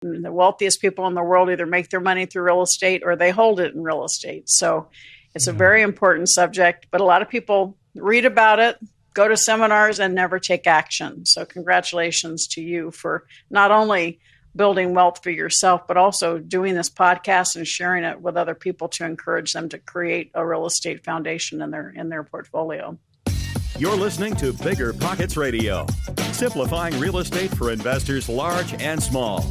the wealthiest people in the world either make their money through real estate or they hold it in real estate. So it's a very important subject, but a lot of people read about it, go to seminars, and never take action. So congratulations to you for not only building wealth for yourself, but also doing this podcast and sharing it with other people to encourage them to create a real estate foundation in their portfolio. You're listening to BiggerPockets Radio, simplifying real estate for investors large and small.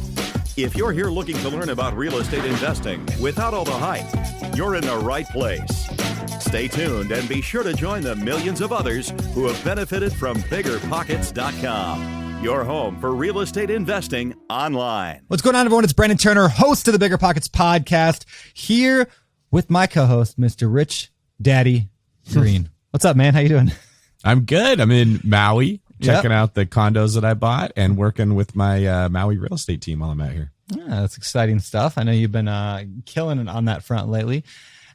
If you're here looking to learn about real estate investing without all the hype, you're in the right place. Stay tuned and be sure to join the millions of others who have benefited from BiggerPockets.com, your home for real estate investing online. What's going on, everyone? It's Brandon Turner, host of the BiggerPockets podcast, here with my co-host, Mr. Rich Daddy Green. What's up, man? How you doing? I'm good. I'm in Maui, checking out the condos that I bought and working with my Maui real estate team while I'm out here. Yeah, that's exciting stuff. I know you've been killing it on that front lately.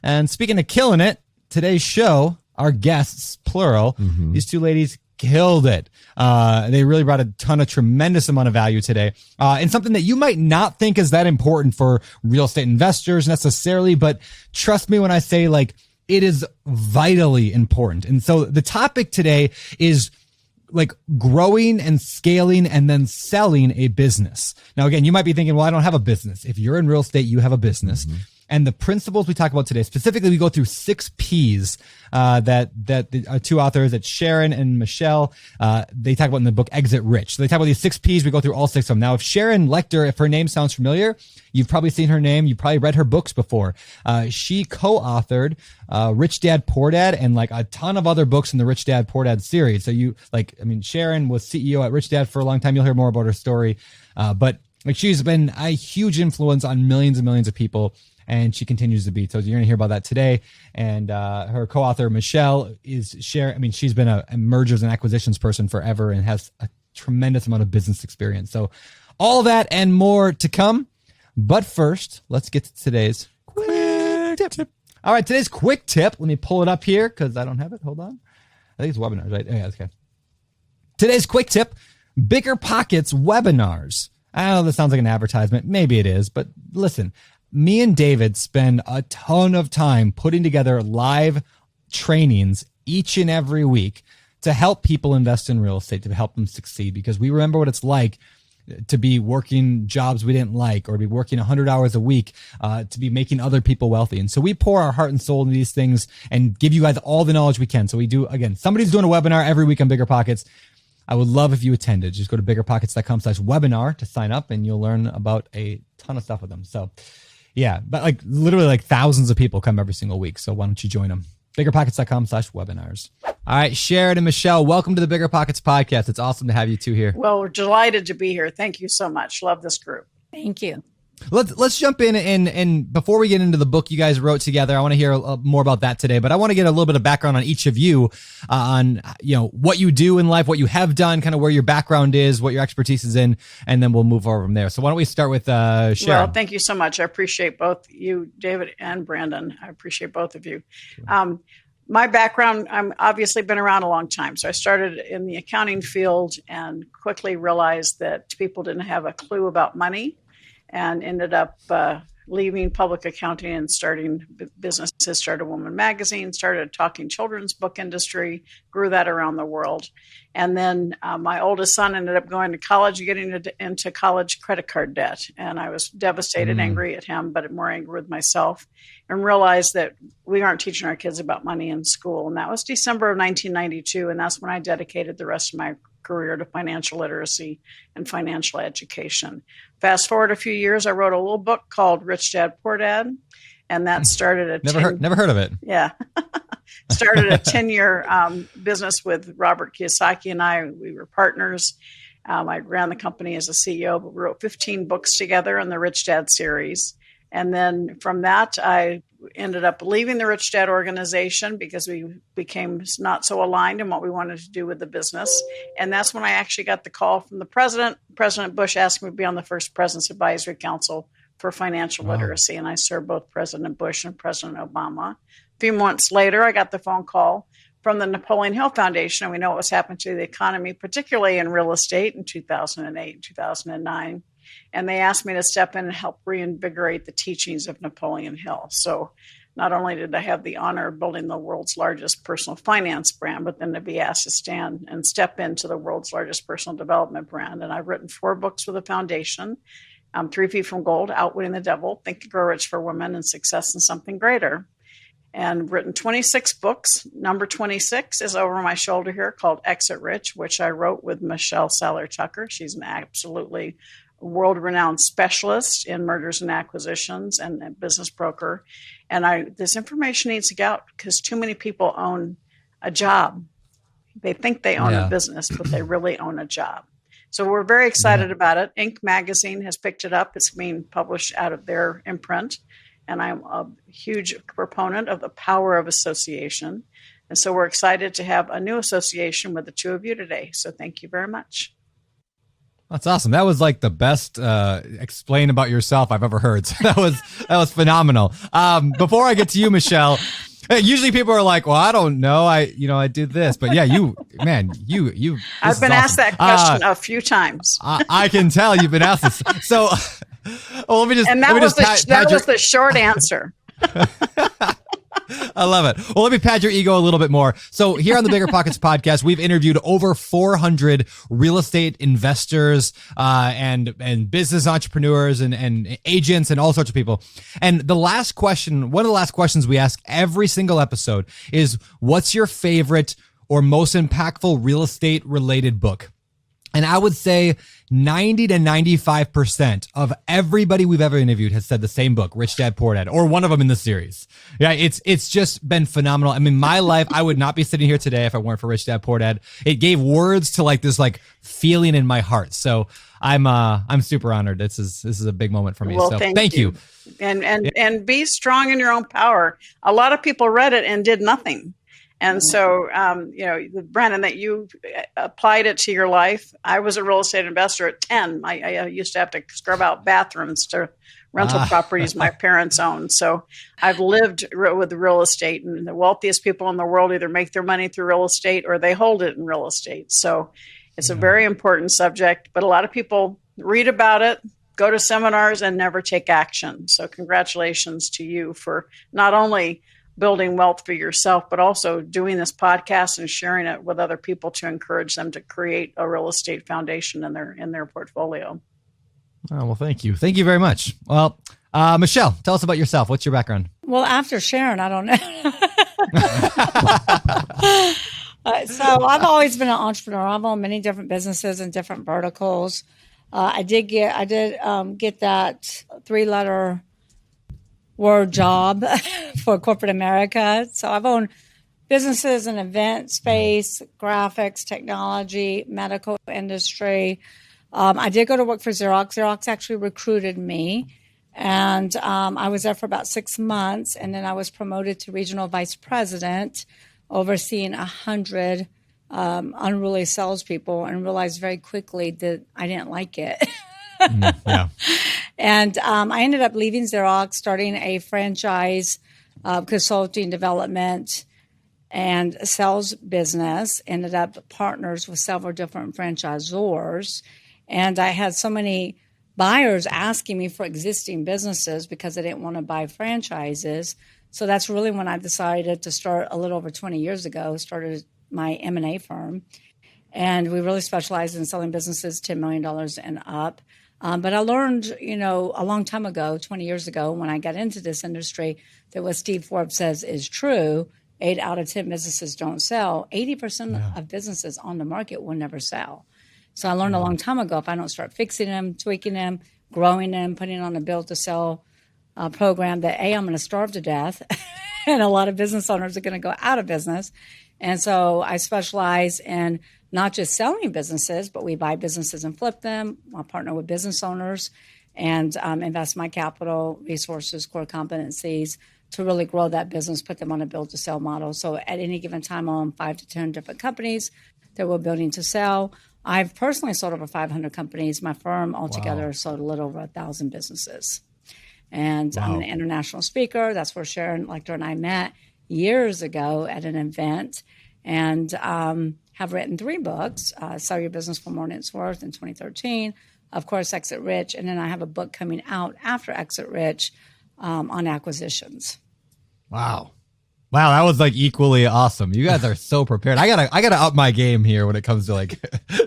And speaking of killing it, today's show, our guests, plural, these two ladies killed it. They really brought a tremendous amount of value today. And something that you might not think is that important for real estate investors necessarily, but trust me when I say, like, it is vitally important. And so the topic today is like growing and scaling and then selling a business. Now, again, you might be thinking, well, I don't have a business. If you're in real estate, you have a business. And the principles we talk about today, specifically, we go through 6 Ps that the two authors, that's Sharon and Michelle, they talk about in the book Exit Rich. So they talk about these 6 Ps. We go through all 6 of them. Now, if Sharon Lechter, if her name sounds familiar, you've probably seen her name. You've probably read her books before. She co-authored Rich Dad, Poor Dad, and like a ton of other books in the Rich Dad, Poor Dad series. So Sharon was CEO at Rich Dad for a long time. You'll hear more about her story. But like, she's been a huge influence on millions and millions of people. And she continues to be. So you're going to hear about that today. And her co-author, Michelle, is Sharon. She's been a mergers and acquisitions person forever and has a tremendous amount of business experience. So all that and more to come. But first, let's get to today's quick tip. All right, today's quick tip. Let me pull it up here because I don't have it. Hold on. I think it's webinars, right? Yeah, okay. Today's quick tip, BiggerPockets webinars. I know this sounds like an advertisement. Maybe it is, but listen. Me and David spend a ton of time putting together live trainings each and every week to help people invest in real estate, to help them succeed, because we remember what it's like to be working jobs we didn't like, or be working 100 hours a week, to be making other people wealthy. And so we pour our heart and soul into these things and give you guys all the knowledge we can. So we do, again, somebody's doing a webinar every week on BiggerPockets. I would love if you attended. Just go to biggerpockets.com/webinar to sign up, and you'll learn about a ton of stuff with them. So yeah, but like literally like thousands of people come every single week. So why don't you join them? BiggerPockets.com/webinars. All right, Sharon and Michelle, welcome to the BiggerPockets podcast. It's awesome to have you two here. Well, we're delighted to be here. Thank you so much. Love this group. Thank you. Let's jump in, and before we get into the book you guys wrote together, I want to hear more about that today, but I want to get a little bit of background on each of you, on what you do in life, what you have done, kind of where your background is, what your expertise is in, and then we'll move over from there. So why don't we start with Sharon? Well, thank you so much. I appreciate both you, David, and Brandon. I appreciate both of you. Sure. My background, I'm obviously been around a long time. So I started in the accounting field and quickly realized that people didn't have a clue about money, and ended up leaving public accounting and starting businesses, started Woman Magazine, started a talking children's book industry, grew that around the world. And then my oldest son ended up going to college, getting into college credit card debt. And I was devastated, angry at him, but more angry with myself, and realized that we aren't teaching our kids about money in school. And that was December of 1992. And that's when I dedicated the rest of my career to financial literacy and financial education. Fast forward a few years, I wrote a little book called Rich Dad, Poor Dad, and that started a never heard of it. Yeah, started a 10-year business with Robert Kiyosaki and I. We were partners. I ran the company as a CEO, but we wrote 15 books together in the Rich Dad series. And then from that, I ended up leaving the Rich Dad organization because we became not so aligned in what we wanted to do with the business. And that's when I actually got the call from the president. President Bush asked me to be on the first President's Advisory Council for financial literacy. And I served both President Bush and President Obama. A few months later, I got the phone call from the Napoleon Hill Foundation. And we know what was happening to the economy, particularly in real estate in 2008, 2009. And they asked me to step in and help reinvigorate the teachings of Napoleon Hill. So not only did I have the honor of building the world's largest personal finance brand, but then to be asked to stand and step into the world's largest personal development brand. And I've written 4 books for the foundation, 3 Feet from Gold, Outwitting the Devil, Think and Grow Rich for Women, and Success in Something Greater. And written 26 books. Number 26 is over my shoulder here, called Exit Rich, which I wrote with Michelle Seiler Tucker. She's an absolutely world-renowned specialist in mergers and acquisitions and a business broker. And this information needs to get out because too many people own a job. They think they own a business, but they really own a job. So we're very excited about it. Inc. magazine has picked it up. It's being published out of their imprint. And I'm a huge proponent of the power of association. And so we're excited to have a new association with the 2 of you today. So thank you very much. That's awesome. That was like the best explain about yourself I've ever heard. So that was phenomenal. Before I get to you, Michelle, usually people are like, well, I don't know. I do this, but yeah, I've been asked that question a few times. I can tell you've been asked this. So, let me just, and that was the short answer. I love it. Well, let me pad your ego a little bit more. So here on the BiggerPockets podcast, we've interviewed over 400 real estate investors, and business entrepreneurs and agents and all sorts of people. And one of the last questions we ask every single episode is, what's your favorite or most impactful real estate related book? And I would say 90 to 95% of everybody we've ever interviewed has said the same book, Rich Dad Poor Dad, or one of them in the series. Yeah, it's just been phenomenal. I mean, my life, I would not be sitting here today if it weren't for Rich Dad Poor Dad. It gave words to like this like feeling in my heart. So I'm super honored. This is a big moment for me. Well, so thank you. And be strong in your own power. A lot of people read it and did nothing. And so, Brandon, that you applied it to your life. I was a real estate investor at 10. I used to have to scrub out bathrooms to rental properties my parents owned. So I've lived with real estate, and the wealthiest people in the world either make their money through real estate or they hold it in real estate. So it's a very important subject, but a lot of people read about it, go to seminars, and never take action. So congratulations to you for not only building wealth for yourself, but also doing this podcast and sharing it with other people to encourage them to create a real estate foundation in their portfolio. Oh, well, thank you. Thank you very much. Well, Michelle, tell us about yourself. What's your background? Well, after Sharon, I don't know. So I've always been an entrepreneur. I've owned many different businesses and different verticals. I did get that 3-letter word job for corporate America. So I've owned businesses in event space, graphics, technology, medical industry. I did go to work for Xerox. Xerox actually recruited me, and I was there for about 6 months, and then I was promoted to regional vice president, overseeing 100 unruly salespeople, and realized very quickly that I didn't like it. Yeah. And I ended up leaving Xerox, starting a franchise consulting, development, and sales business. Ended up partners with several different franchisors. And I had so many buyers asking me for existing businesses because they didn't want to buy franchises. So that's really when I decided to start a little over 20 years ago, started my M&A firm. And we really specialize in selling businesses $10 million and up. But I learned, a long time ago, 20 years ago, when I got into this industry, that what Steve Forbes says is true. 8 out of 10 businesses don't sell. 80% of businesses on the market will never sell. So I learned a long time ago, if I don't start fixing them, tweaking them, growing them, putting on a build-to-sell program, that I'm going to starve to death. And a lot of business owners are going to go out of business. And so I specialize in not just selling businesses, but we buy businesses and flip them. I partner with business owners and invest my capital, resources, core competencies to really grow that business, put them on a build-to-sell model. So at any given time, I own 5 to 10 different companies that we're building to sell. I've personally sold over 500 companies. My firm altogether sold a little over 1,000 businesses. And I'm an international speaker. That's where Sharon Lechter and I met years ago at an event, and have written 3 books, Sell Your Business for More Than It's Worth in 2013, of course, Exit Rich. And then I have a book coming out after Exit Rich on acquisitions. Wow. Wow, that was like equally awesome. You guys are so prepared. I gotta up my game here when it comes to like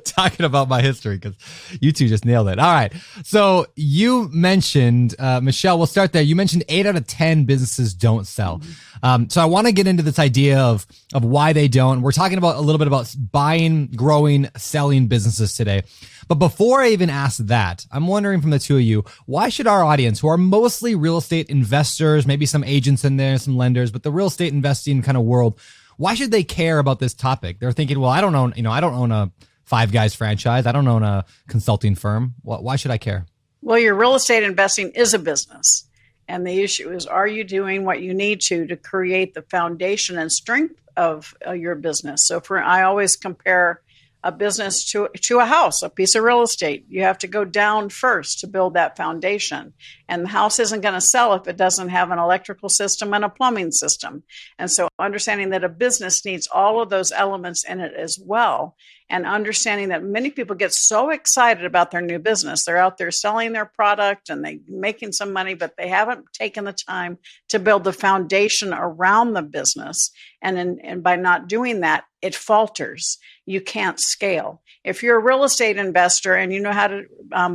talking about my history, because you two just nailed it. All right. So you mentioned, Michelle, we'll start there. You mentioned 8 out of 10 businesses don't sell. So I want to get into this idea of why they don't. We're talking about a little bit about buying, growing, selling businesses today. But before I even ask that, I'm wondering from the two of you, why should our audience, who are mostly real estate investors, maybe some agents in there, some lenders, but the real estate investing kind of world, why should they care about this topic? They're thinking, well, I don't own a Five Guys franchise. I don't own a consulting firm. Why should I care? Well, your real estate investing is a business. And the issue is, are you doing what you need to create the foundation and strength of your business? So I always compare a business to a house, a piece of real estate. You have to go down first to build that foundation. And the house isn't going to sell if it doesn't have an electrical system and a plumbing system. And so understanding that a business needs all of those elements in it as well. And understanding that many people get so excited about their new business. They're out there selling their product and they're making some money, but they haven't taken the time to build the foundation around the business. And by not doing that, it falters. You can't scale. If you're a real estate investor and you know how to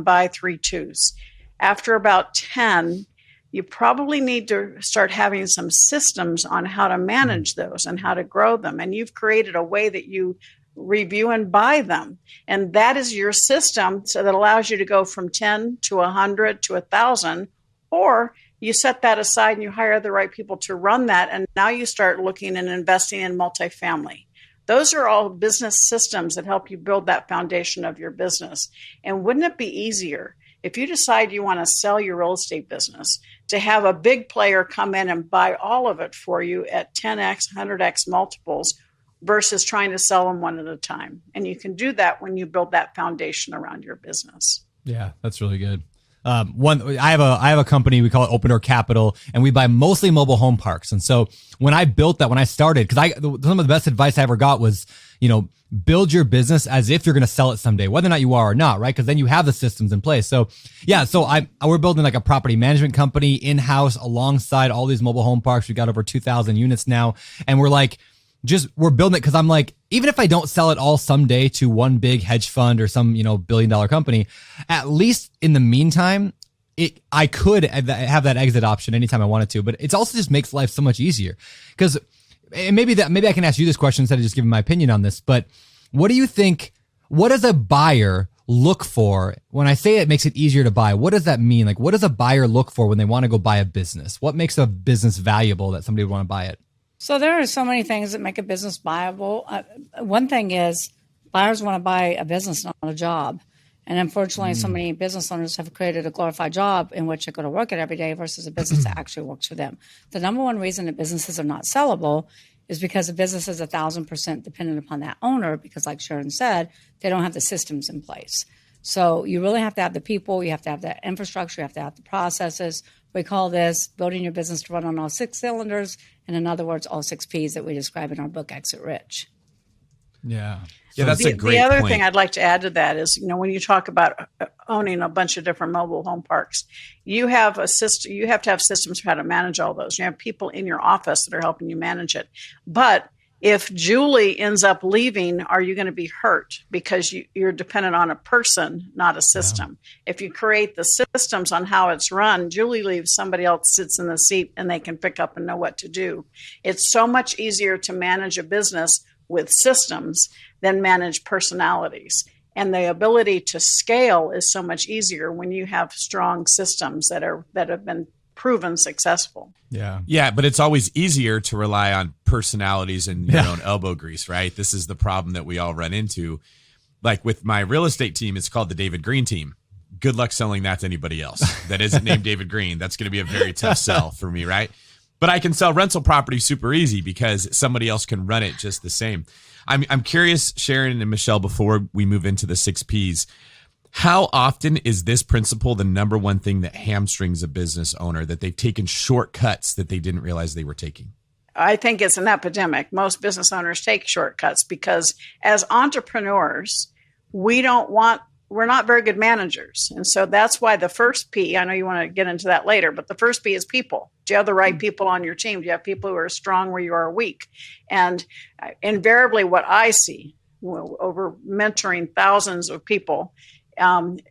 buy 3 2s, after about 10, you probably need to start having some systems on how to manage those and how to grow them. And you've created a way that you review and buy them. And that is your system. So that allows you to go from 10 to 100 to 1,000, or you set that aside and you hire the right people to run that. And now you start looking and investing in multifamily. Those are all business systems that help you build that foundation of your business. And wouldn't it be easier if you decide you want to sell your real estate business to have a big player come in and buy all of it for you at 10x, 100x multiples versus trying to sell them one at a time? And you can do that when you build that foundation around your business. Yeah, that's really good. I have a company, we call it Open Door Capital, and we buy mostly mobile home parks. And so when I built that, when I started, because some of the best advice I ever got was, build your business as if you're going to sell it someday, whether or not you are or not, right? Because then you have the systems in place. So yeah, we're building like a property management company in-house alongside all these mobile home parks. We got over 2,000 units now, and we're building it because I'm like, even if I don't sell it all someday to one big hedge fund or some, billion-dollar company, at least in the meantime, I could have that exit option anytime I wanted to. But it also just makes life so much easier. Because maybe I can ask you this question instead of just giving my opinion on this. But what do you think? What does a buyer look for when I say it makes it easier to buy? What does that mean? Like, what does a buyer look for when they want to go buy a business? What makes a business valuable that somebody would want to buy it? So there are so many things that make a business viable. One thing is buyers want to buy a business, not a job. And unfortunately, so many business owners have created a glorified job in which they go to work at every day versus a business that actually works for them. The number one reason that businesses are not sellable is because the business is 1,000% dependent upon that owner, because like Sharon said, they don't have the systems in place. So you really have to have the people, you have to have the infrastructure, you have to have the processes. We call this building your business to run on all 6 cylinders. And in other words, all 6 Ps that we describe in our book, Exit Rich. Yeah. Yeah, that's a great The other point. thing I'd like to add to that is, when you talk about owning a bunch of different mobile home parks, you have a system. You have to have systems for how to manage all those. You have people in your office that are helping you manage it. But if Julie ends up leaving, are you going to be hurt because you're dependent on a person, not a system? Yeah. If you create the systems on how it's run, Julie leaves, somebody else sits in the seat and they can pick up and know what to do. It's so much easier to manage a business with systems than manage personalities. And the ability to scale is so much easier when you have strong systems that have been proven successful. Yeah. Yeah, but it's always easier to rely on personalities and your own elbow grease, right? This is the problem that we all run into. Like with my real estate team, it's called the David Green team. Good luck selling that to anybody else that isn't named David Green. That's going to be a very tough sell for me, right? But I can sell rental property super easy because somebody else can run it just the same. I'm curious, Sharon and Michelle, before we move into the 6 Ps, how often is this principle the number one thing that hamstrings a business owner, that they've taken shortcuts that they didn't realize they were taking? I think it's an epidemic. Most business owners take shortcuts because as entrepreneurs, we don't want we're not very good managers. And so that's why the first P, I know you want to get into that later, but the first P is people. Do you have the right people on your team? Do you have people who are strong where you are weak? And invariably what I see over mentoring thousands of people,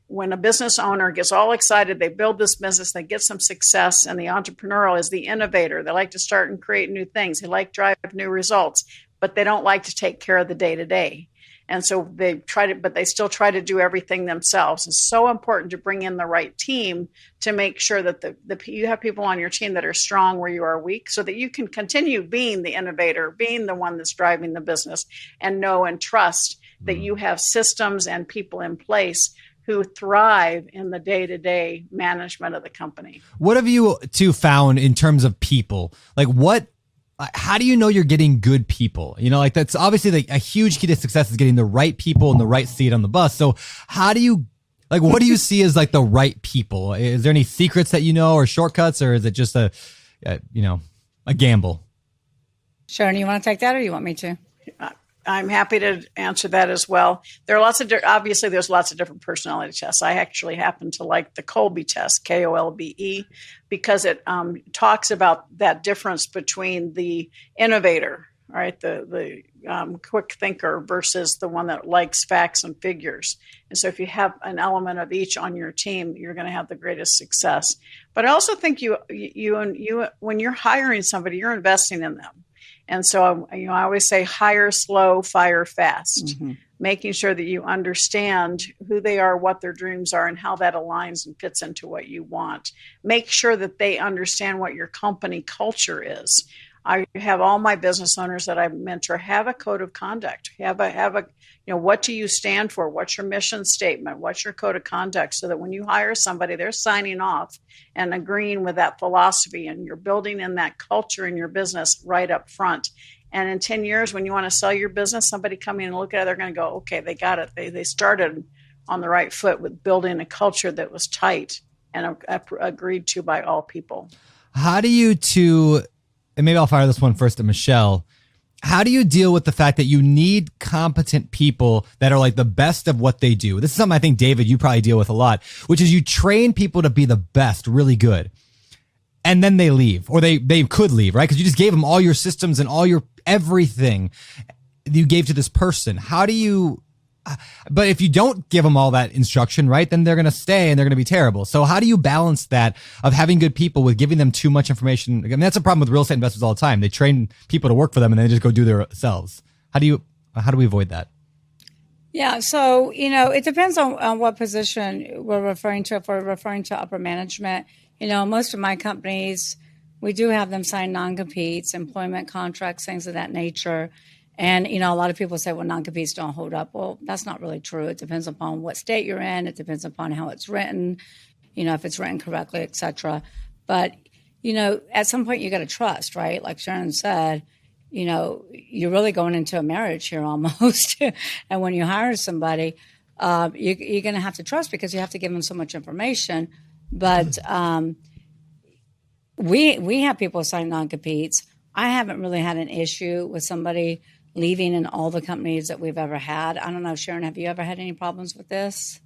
when a business owner gets all excited, they build this business, they get some success, and the entrepreneurial is the innovator. They like to start and create new things. They like to drive new results, but they don't like to take care of the day-to-day. And so they try to, but they still try to do everything themselves. It's so important to bring in the right team to make sure that you have people on your team that are strong where you are weak, so that you can continue being the innovator, being the one that's driving the business, and know and trust that you have systems and people in place who thrive in the day-to-day management of the company. What have you two found in terms of people? Like how do you know you're getting good people? You know, like that's obviously like a huge key to success is getting the right people in the right seat on the bus. So how do you, like, what do you see as like the right people? Is there any secrets that you know or shortcuts, or is it just a gamble? Sharon, you want to take that or you want me to? I'm happy to answer that as well. There are obviously there's lots of different personality tests. I actually happen to like the Kolbe test, Kolbe, because it talks about that difference between the innovator, right, the quick thinker versus the one that likes facts and figures. And so if you have an element of each on your team, you're going to have the greatest success. But I also think you when you're hiring somebody, you're investing in them. And so, I always say hire slow, fire fast, making sure that you understand who they are, what their dreams are, and how that aligns and fits into what you want. Make sure that they understand what your company culture is. I have all my business owners that I mentor have a code of conduct, have a what do you stand for? What's your mission statement? What's your code of conduct? So that when you hire somebody, they're signing off and agreeing with that philosophy, and you're building in that culture in your business right up front. And in 10 years, when you want to sell your business, somebody coming and look at it, they're going to go, okay, they got it. They started on the right foot with building a culture that was tight and agreed to by all people. How do you and maybe I'll fire this one first to Michelle. How do you deal with the fact that you need competent people that are like the best of what they do? This is something I think, David, you probably deal with a lot, which is you train people to be the best, really good, and then they leave, or they could leave, right? Because you just gave them all your systems and all your everything you gave to this person. How do you, but if you don't give them all that instruction, right, then they're going to stay and they're going to be terrible. So how do you balance that of having good people with giving them too much information? I mean, that's a problem with real estate investors all the time. They train people to work for them and they just go do themselves. How do we avoid that? Yeah, so, it depends on what position we're referring to. If we're referring to upper management, most of my companies, we do have them sign non-competes, employment contracts, things of that nature. And, a lot of people say, well, non-competes don't hold up. Well, that's not really true. It depends upon what state you're in. It depends upon how it's written, if it's written correctly, et cetera. But, at some point you got to trust, right? Like Sharon said, you're really going into a marriage here almost. And when you hire somebody, you're going to have to trust because you have to give them so much information. But we have people sign non-competes. I haven't really had an issue with somebody leaving in all the companies that we've ever had. I don't know, Sharon, have you ever had any problems with this?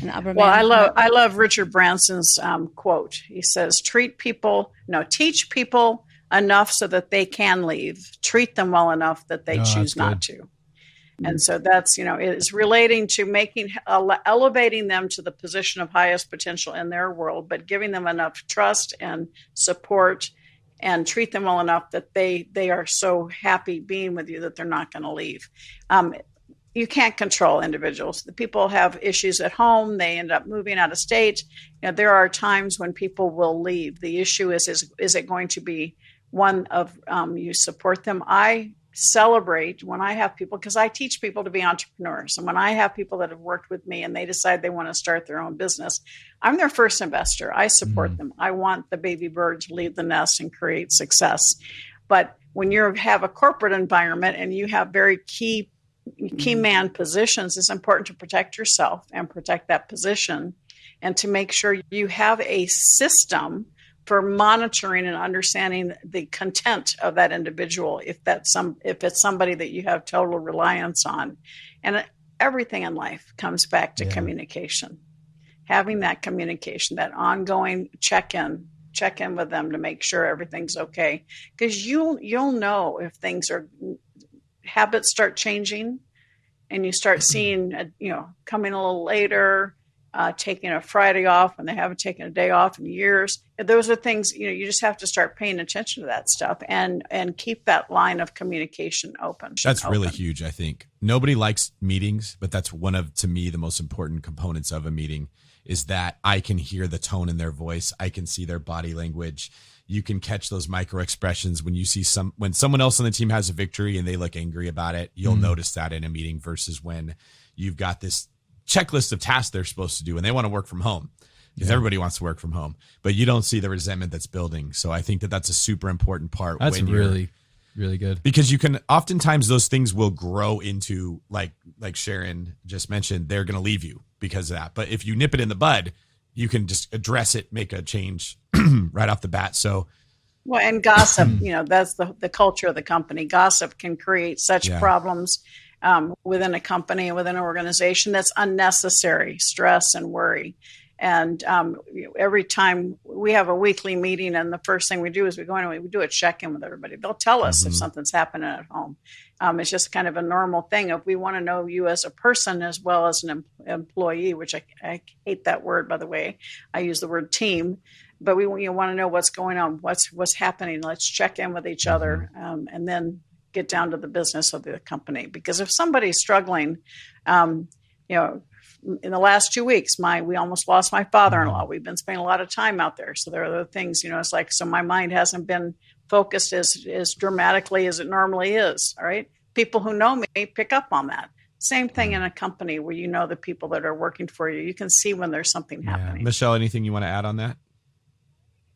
Well, I love Richard Branson's quote. He says, teach people enough so that they can leave. Treat them well enough that they choose not to. And so that's, it's relating to elevating them to the position of highest potential in their world, but giving them enough trust and support and treat them well enough that they are so happy being with you that they're not going to leave. You can't control individuals. The people have issues at home. They end up moving out of state. There are times when people will leave. The issue is it going to be one of you support them? I celebrate when I have people, because I teach people to be entrepreneurs. And when I have people that have worked with me and they decide they want to start their own business, I'm their first investor. I support them. I want the baby bird to leave the nest and create success. But when you have a corporate environment and you have very key man positions, it's important to protect yourself and protect that position, and to make sure you have a system for monitoring and understanding the content of that individual, if it's somebody that you have total reliance on. And everything in life comes back to communication. Having that communication, that ongoing check-in with them to make sure everything's okay. Because you'll know if habits start changing and you start seeing, coming a little later, taking a Friday off when they haven't taken a day off in years. Those are things, you just have to start paying attention to that stuff and keep that line of communication open. That's really huge, I think. Nobody likes meetings, but that's one of, to me, the most important components of a meeting is that I can hear the tone in their voice. I can see their body language. You can catch those micro expressions when you see when someone else on the team has a victory and they look angry about it. You'll notice that in a meeting versus when you've got this checklist of tasks they're supposed to do and they want to work from home because everybody wants to work from home, but you don't see the resentment that's building. So I think that that's a super important part. That's really good, because you can oftentimes those things will grow into like Sharon just mentioned, they're going to leave you because of that. But if you nip it in the bud, you can just address it, make a change right off the bat. So, well, and gossip, that's the culture of the company. Gossip can create such problems within a company and within an organization that's unnecessary stress and worry. And every time we have a weekly meeting, and the first thing we do is we go in and we do a check-in with everybody. They'll tell us if something's happening at home. It's just kind of a normal thing. If we want to know you as a person as well as an employee, which I hate that word, by the way. I use the word team. But we want to know what's going on, what's happening. Let's check in with each other, and then get down to the business of the company. Because if somebody's struggling, in the last 2 weeks, we almost lost my father-in-law. We've been spending a lot of time out there. So there are other things, it's like, so my mind hasn't been focused as dramatically as it normally is. All right. People who know me pick up on that. Same thing in a company where the people that are working for you. You can see when there's something happening. Michelle, anything you want to add on that?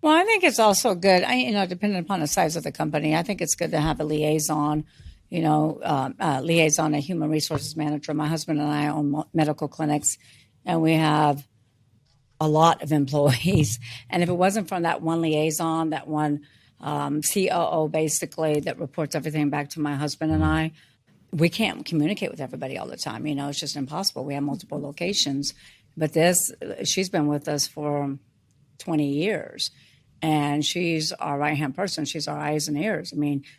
Well, I think it's also good, depending upon the size of the company, I think it's good to have a liaison, a human resources manager. My husband and I own medical clinics, and we have a lot of employees. And if it wasn't from that one liaison, that one COO, basically, that reports everything back to my husband and I, we can't communicate with everybody all the time. It's just impossible. We have multiple locations. But she's been with us for 20 years. And she's our right-hand person. She's our eyes and ears.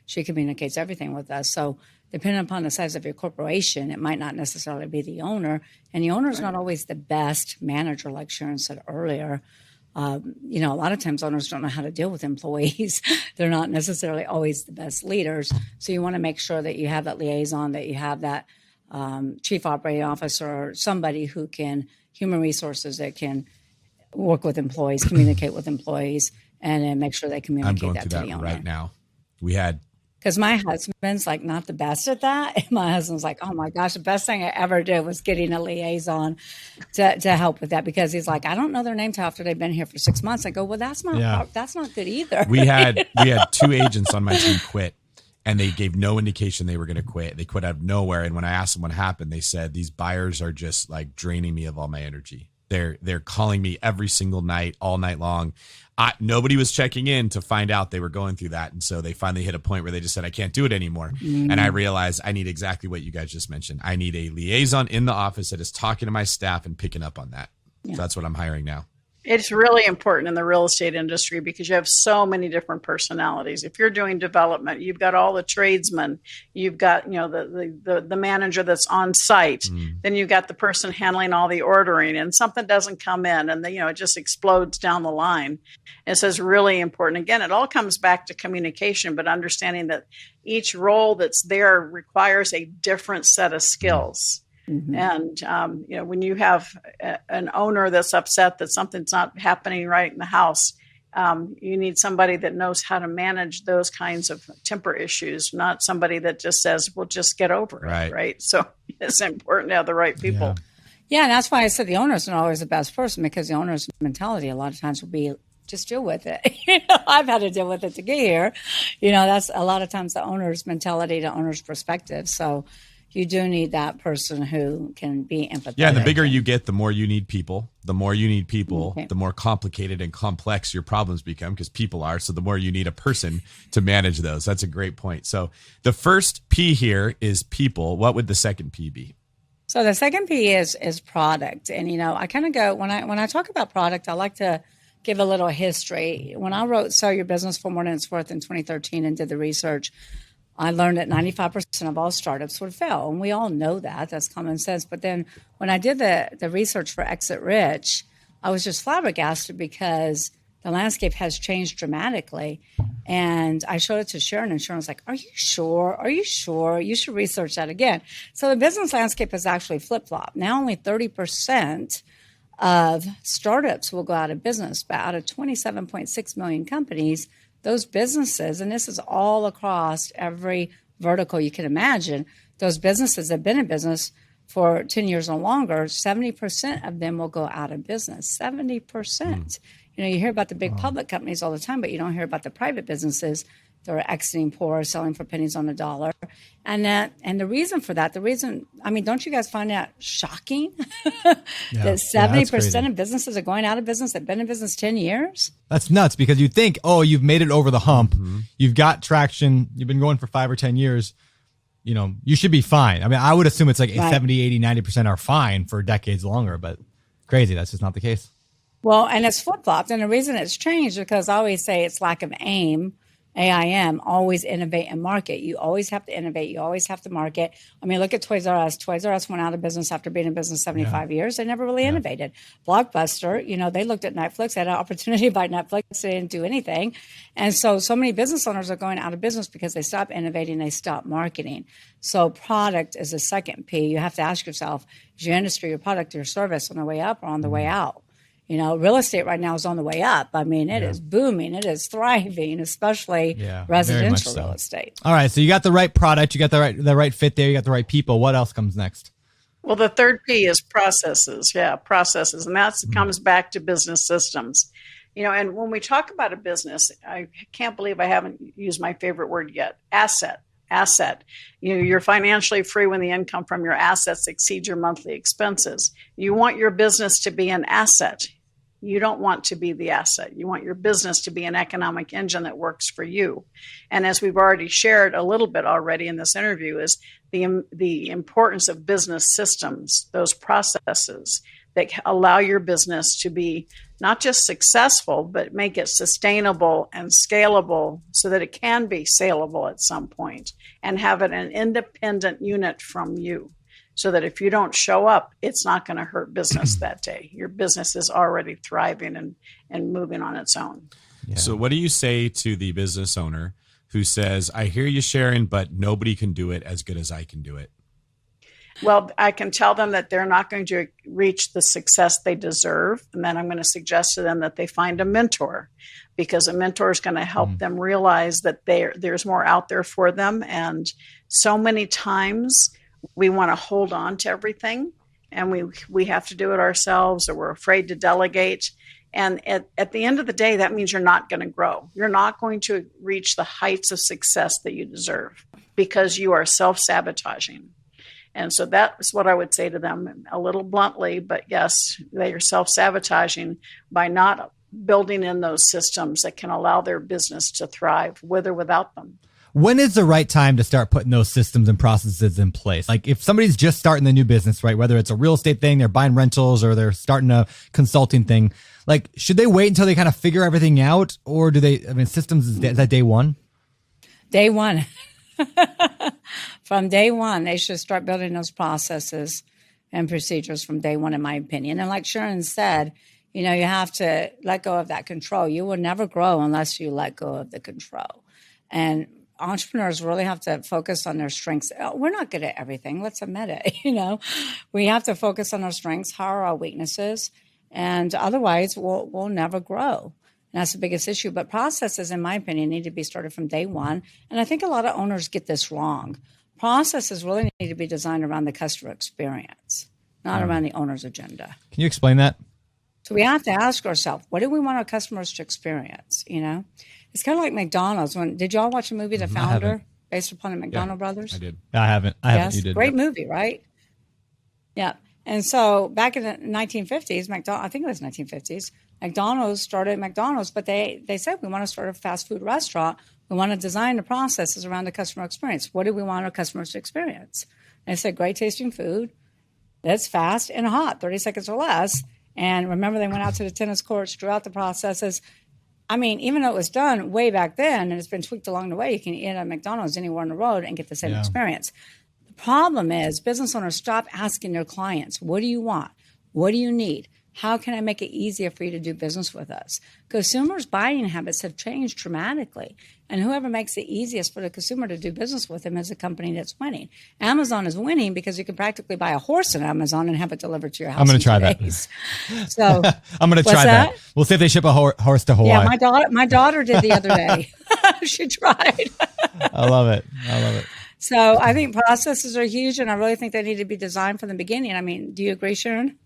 She communicates everything with us. So depending upon the size of your corporation, it might not necessarily be the owner. And the owner is not always the best manager, like Sharon said earlier. A lot of times owners don't know how to deal with employees. They're not necessarily always the best leaders. So you want to make sure that you have that liaison, that you have that chief operating officer, or somebody who can, human resources, that can work with employees, communicate with employees, and then make sure they communicate that to the owner. I'm going through that right now. Because my husband's not the best at that. And my husband's like, oh my gosh, the best thing I ever did was getting a liaison to help with that, because he's like, I don't know their name till after they've been here for 6 months. I go, well, that's not good either. We had 2 agents on my team quit, and they gave no indication they were going to quit. They quit out of nowhere. And when I asked them what happened, they said, these buyers are just draining me of all my energy. They're calling me every single night, all night long. Nobody was checking in to find out they were going through that. And so they finally hit a point where they just said, I can't do it anymore. And I realized I need exactly what you guys just mentioned. I need a liaison in the office that is talking to my staff and picking up on that. So that's what I'm hiring now. It's really important in the real estate industry because you have so many different personalities. If you're doing development, you've got all the tradesmen, you've got, the manager that's on site, then you've got the person handling all the ordering, and something doesn't come in, and it just explodes down the line. And so it's really important. Again, it all comes back to communication, but understanding that each role that's there requires a different set of skills. And, when you have an owner that's upset that something's not happening right in the house, you need somebody that knows how to manage those kinds of temper issues, not somebody that just says, well, just get over it. Right. So it's important to have the right people. Yeah. And that's why I said the owner's not always the best person, because the owner's mentality a lot of times will be, just deal with it. I've had to deal with it to get here. That's a lot of times the owner's mentality, the owner's perspective. So you do need that person who can be empathetic. Yeah, and the bigger you get, the more you need people. The more you need people, the more complicated and complex your problems become, because people are. So the more you need a person to manage those. That's a great point. So the first P here is people. What would the second P be? So the second P is product. And, I kind of go, when I talk about product, I like to give a little history. When I wrote Sell Your Business for More Than It's Worth in 2013 and did the research, I learned that 95% of all startups would fail. And we all know that. That's common sense. But then when I did the research for Exit Rich, I was just flabbergasted because the landscape has changed dramatically. And I showed it to Sharon, and Sharon was like, "Are you sure? Are you sure? You should research that again." So the business landscape has actually flip-flopped. Now only 30% of startups will go out of business, but out of 27.6 million companies, those businesses, and this is all across every vertical you can imagine, those businesses that have been in business for 10 years or longer, 70% of them will go out of business. 70%. You hear about the big public companies all the time, but you don't hear about the private businesses that are exiting poor, selling for pennies on the dollar. And the reason for that, don't you guys find that shocking? That 70% of businesses are going out of business that have been in business 10 years? That's nuts, because you think, you've made it over the hump. You've got traction. You've been going for 5 or 10 years. You should be fine. I mean, I would assume it's like 70, 80, 90% are fine for decades longer, but crazy. That's just not the case. Well, and it's flip-flopped. And the reason it's changed is because I always say it's lack of aim. AIM, always innovate and market. You always have to innovate. You always have to market. I mean, look at Toys R Us. Toys R Us went out of business after being in business 75 years. They never really innovated. Blockbuster, they looked at Netflix, had an opportunity to buy Netflix. They didn't do anything. And so many business owners are going out of business because they stop innovating, they stop marketing. So product is the second P. You have to ask yourself, is your industry, your product, your service on the way up or on the way out? Real estate right now is on the way up. I mean, it is booming. It is thriving, especially residential real estate. All right. So you got the right product. You got the right fit there. You got the right people. What else comes next? Well, the third P is processes. Yeah, processes. And that comes back to business systems. And when we talk about a business, I can't believe I haven't used my favorite word yet, asset. You're financially free when the income from your assets exceeds your monthly expenses. You want your business to be an asset. You don't want to be the asset. You want your business to be an economic engine that works for you. And as we've already shared a little bit already in this interview, is the importance of business systems, those processes that allow your business to be not just successful, but make it sustainable and scalable so that it can be saleable at some point, and have it an independent unit from you, so that if you don't show up, it's not going to hurt business that day. Your business is already thriving and moving on its own. Yeah. So what do you say to the business owner who says, "I hear you, Sharon, but nobody can do it as good as I can do it"? Well, I can tell them that they're not going to reach the success they deserve. And then I'm going to suggest to them that they find a mentor, because a mentor is going to help them realize that there's more out there for them. And so many times we want to hold on to everything, and we have to do it ourselves, or we're afraid to delegate. And at the end of the day, that means you're not going to grow. You're not going to reach the heights of success that you deserve, because you are self-sabotaging. And so that's what I would say to them, a little bluntly, but yes, they are self-sabotaging by not building in those systems that can allow their business to thrive with or without them. When is the right time to start putting those systems and processes in place? Like if somebody's just starting the new business, right, whether it's a real estate thing, they're buying rentals, or they're starting a consulting thing, like should they wait until they kind of figure everything out? Or systems, is that day one? Day one. From day one, they should start building those processes and procedures from day one, in my opinion. And like Sharon said, you have to let go of that control. You will never grow unless you let go of the control. And entrepreneurs really have to focus on their strengths. We're not good at everything. Let's admit it. We have to focus on our strengths, how are our weaknesses, and otherwise we'll never grow. And that's the biggest issue. But processes, in my opinion, need to be started from day one. And I think a lot of owners get this wrong. Processes really need to be designed around the customer experience, not around the owner's agenda. Can you explain that? So we have to ask ourselves, what do we want our customers to experience? It's kind of like McDonald's. Did y'all watch the movie The Founder, based upon the McDonald brothers? I did. I haven't. Yes, You did. Great movie, right? Yeah. And so back in the 1950s, I think it was 1950s, McDonald's started McDonald's, but they said, we want to start a fast food restaurant. We want to design the processes around the customer experience. What do we want our customers to experience? And they said, great tasting food, that's fast and hot, 30 seconds or less. And remember, they went out to the tennis courts, drew out the processes. I mean, even though it was done way back then and it's been tweaked along the way, you can eat at McDonald's anywhere on the road and get the same experience. The problem is business owners stop asking their clients, what do you want? What do you need? How can I make it easier for you to do business with us? Consumers' buying habits have changed dramatically. And whoever makes it easiest for the consumer to do business with them is a company that's winning. Amazon is winning because you can practically buy a horse on Amazon and have it delivered to your house. I'm going to try that. So I'm going to try that. We'll see if they ship a horse to Hawaii. Yeah, my daughter did the other day. She tried. I love it. So I think processes are huge, and I really think they need to be designed from the beginning. I mean, do you agree, Sharon?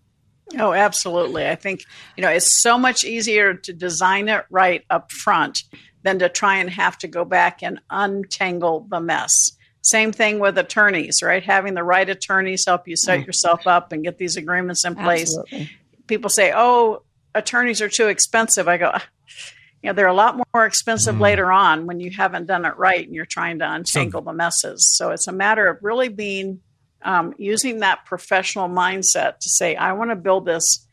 Oh, absolutely. I think, it's so much easier to design it right up front than to try and have to go back and untangle the mess. Same thing with attorneys, right? Having the right attorneys help you set yourself up and get these agreements in place. Absolutely. People say, oh, attorneys are too expensive. I go, they're a lot more expensive later on when you haven't done it right and you're trying to untangle the messes. So it's a matter of really being using that professional mindset to say, I want to build this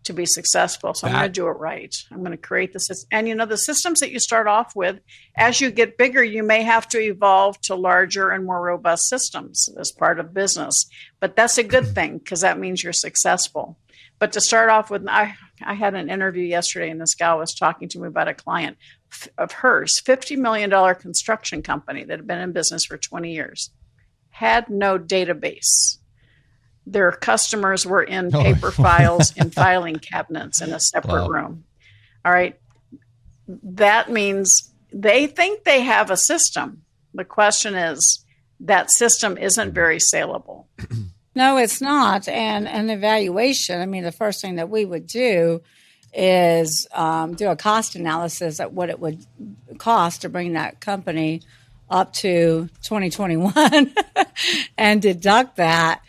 to be successful. So I'm going to do it right. I'm going to create the system. And, the systems that you start off with, as you get bigger, you may have to evolve to larger and more robust systems as part of business. But that's a good thing because that means you're successful. But to start off with, I had an interview yesterday and this gal was talking to me about a client of hers, $50 million construction company that had been in business for 20 years. Had no database. Their customers were in paper files in filing cabinets in a separate room. All right. That means they think they have a system. The question is that system isn't very saleable. No, it's not. And an evaluation, I mean, the first thing that we would do is do a cost analysis at what it would cost to bring that company up to 2021 and deduct that,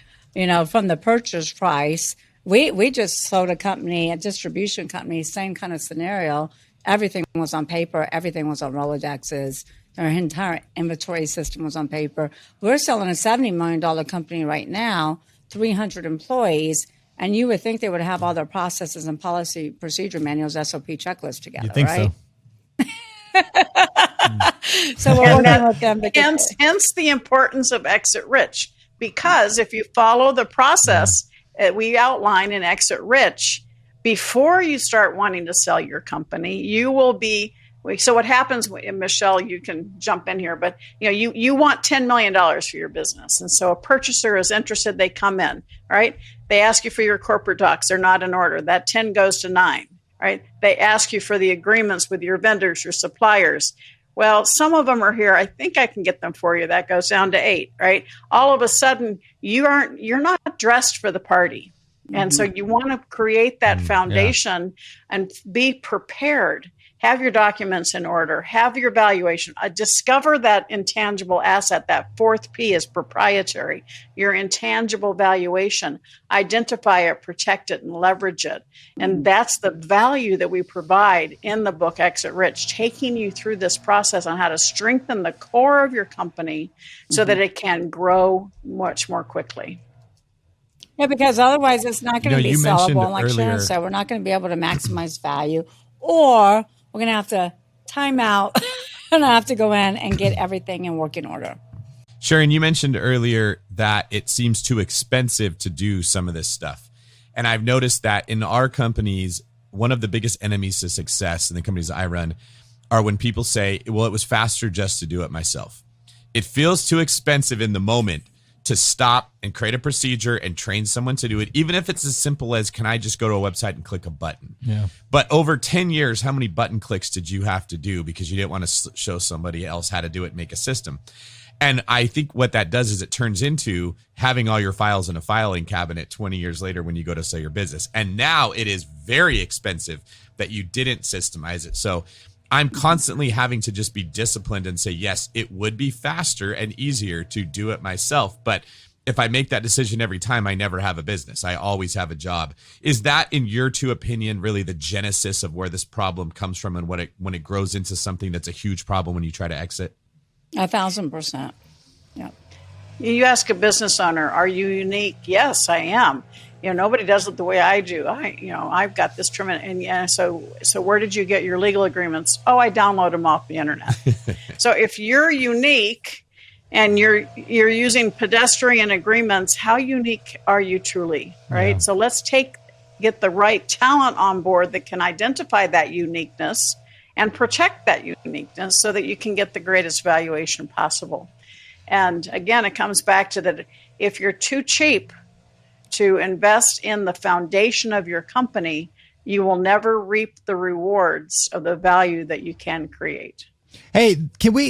from the purchase price. We just sold a distribution company, same kind of scenario. Everything was on paper. Everything was on Rolodexes. Our entire inventory system was on paper. We're selling a $70 million company right now, 300 employees, and you would think they would have all their processes and policy procedure manuals, SOP checklists together, You think right? so? So we're working with them. Hence the importance of Exit Rich, because if you follow the process that we outline in Exit Rich, before you start wanting to sell your company, you will be. So what happens, Michelle, you can jump in here, but you want $10 million for your business. And so a purchaser is interested, they come in, right? They ask you for your corporate docs. They're not in order. That 10 goes to 9, right? They ask you for the agreements with your vendors, your suppliers. Well, some of them are here. I think I can get them for you. That goes down to 8, right? All of a sudden, you're not dressed for the party. And so you want to create that foundation and be prepared. Have your documents in order, have your valuation, discover that intangible asset. That 4th P is proprietary, your intangible valuation, identify it, protect it, and leverage it. And that's the value that we provide in the book Exit Rich, taking you through this process on how to strengthen the core of your company so that it can grow much more quickly. Yeah, because otherwise it's not going to be sellable. Like earlier, Sharon said, we're not going to be able to maximize value, or we're going to have to time out and I have to go in and get everything in working order. Sharon, you mentioned earlier that it seems too expensive to do some of this stuff. And I've noticed that in our companies, one of the biggest enemies to success in the companies I run are when people say, well, it was faster just to do it myself. It feels too expensive in the moment to stop and create a procedure and train someone to do it, even if it's as simple as, can I just go to a website and click a button? Yeah. But over 10 years, how many button clicks did you have to do because you didn't want to show somebody else how to do it, make a system? And I think what that does is it turns into having all your files in a filing cabinet 20 years later when you go to sell your business. And now it is very expensive that you didn't systemize it. So I'm constantly having to just be disciplined and say, yes, it would be faster and easier to do it myself. But if I make that decision every time, I never have a business. I always have a job. Is that, in your two opinion, really the genesis of where this problem comes from and when it grows into something that's a huge problem when you try to exit? 1,000%. Yeah. You ask a business owner, are you unique? Yes, I am. Nobody does it the way I do. I've got this tremendous, and yeah. So where did you get your legal agreements? Oh, I download them off the internet. So if you're unique and you're using pedestrian agreements, how unique are you truly, right? Yeah. So let's get the right talent on board that can identify that uniqueness and protect that uniqueness so that you can get the greatest valuation possible. And again, it comes back to that if you're too cheap to invest in the foundation of your company, you will never reap the rewards of the value that you can create. Hey,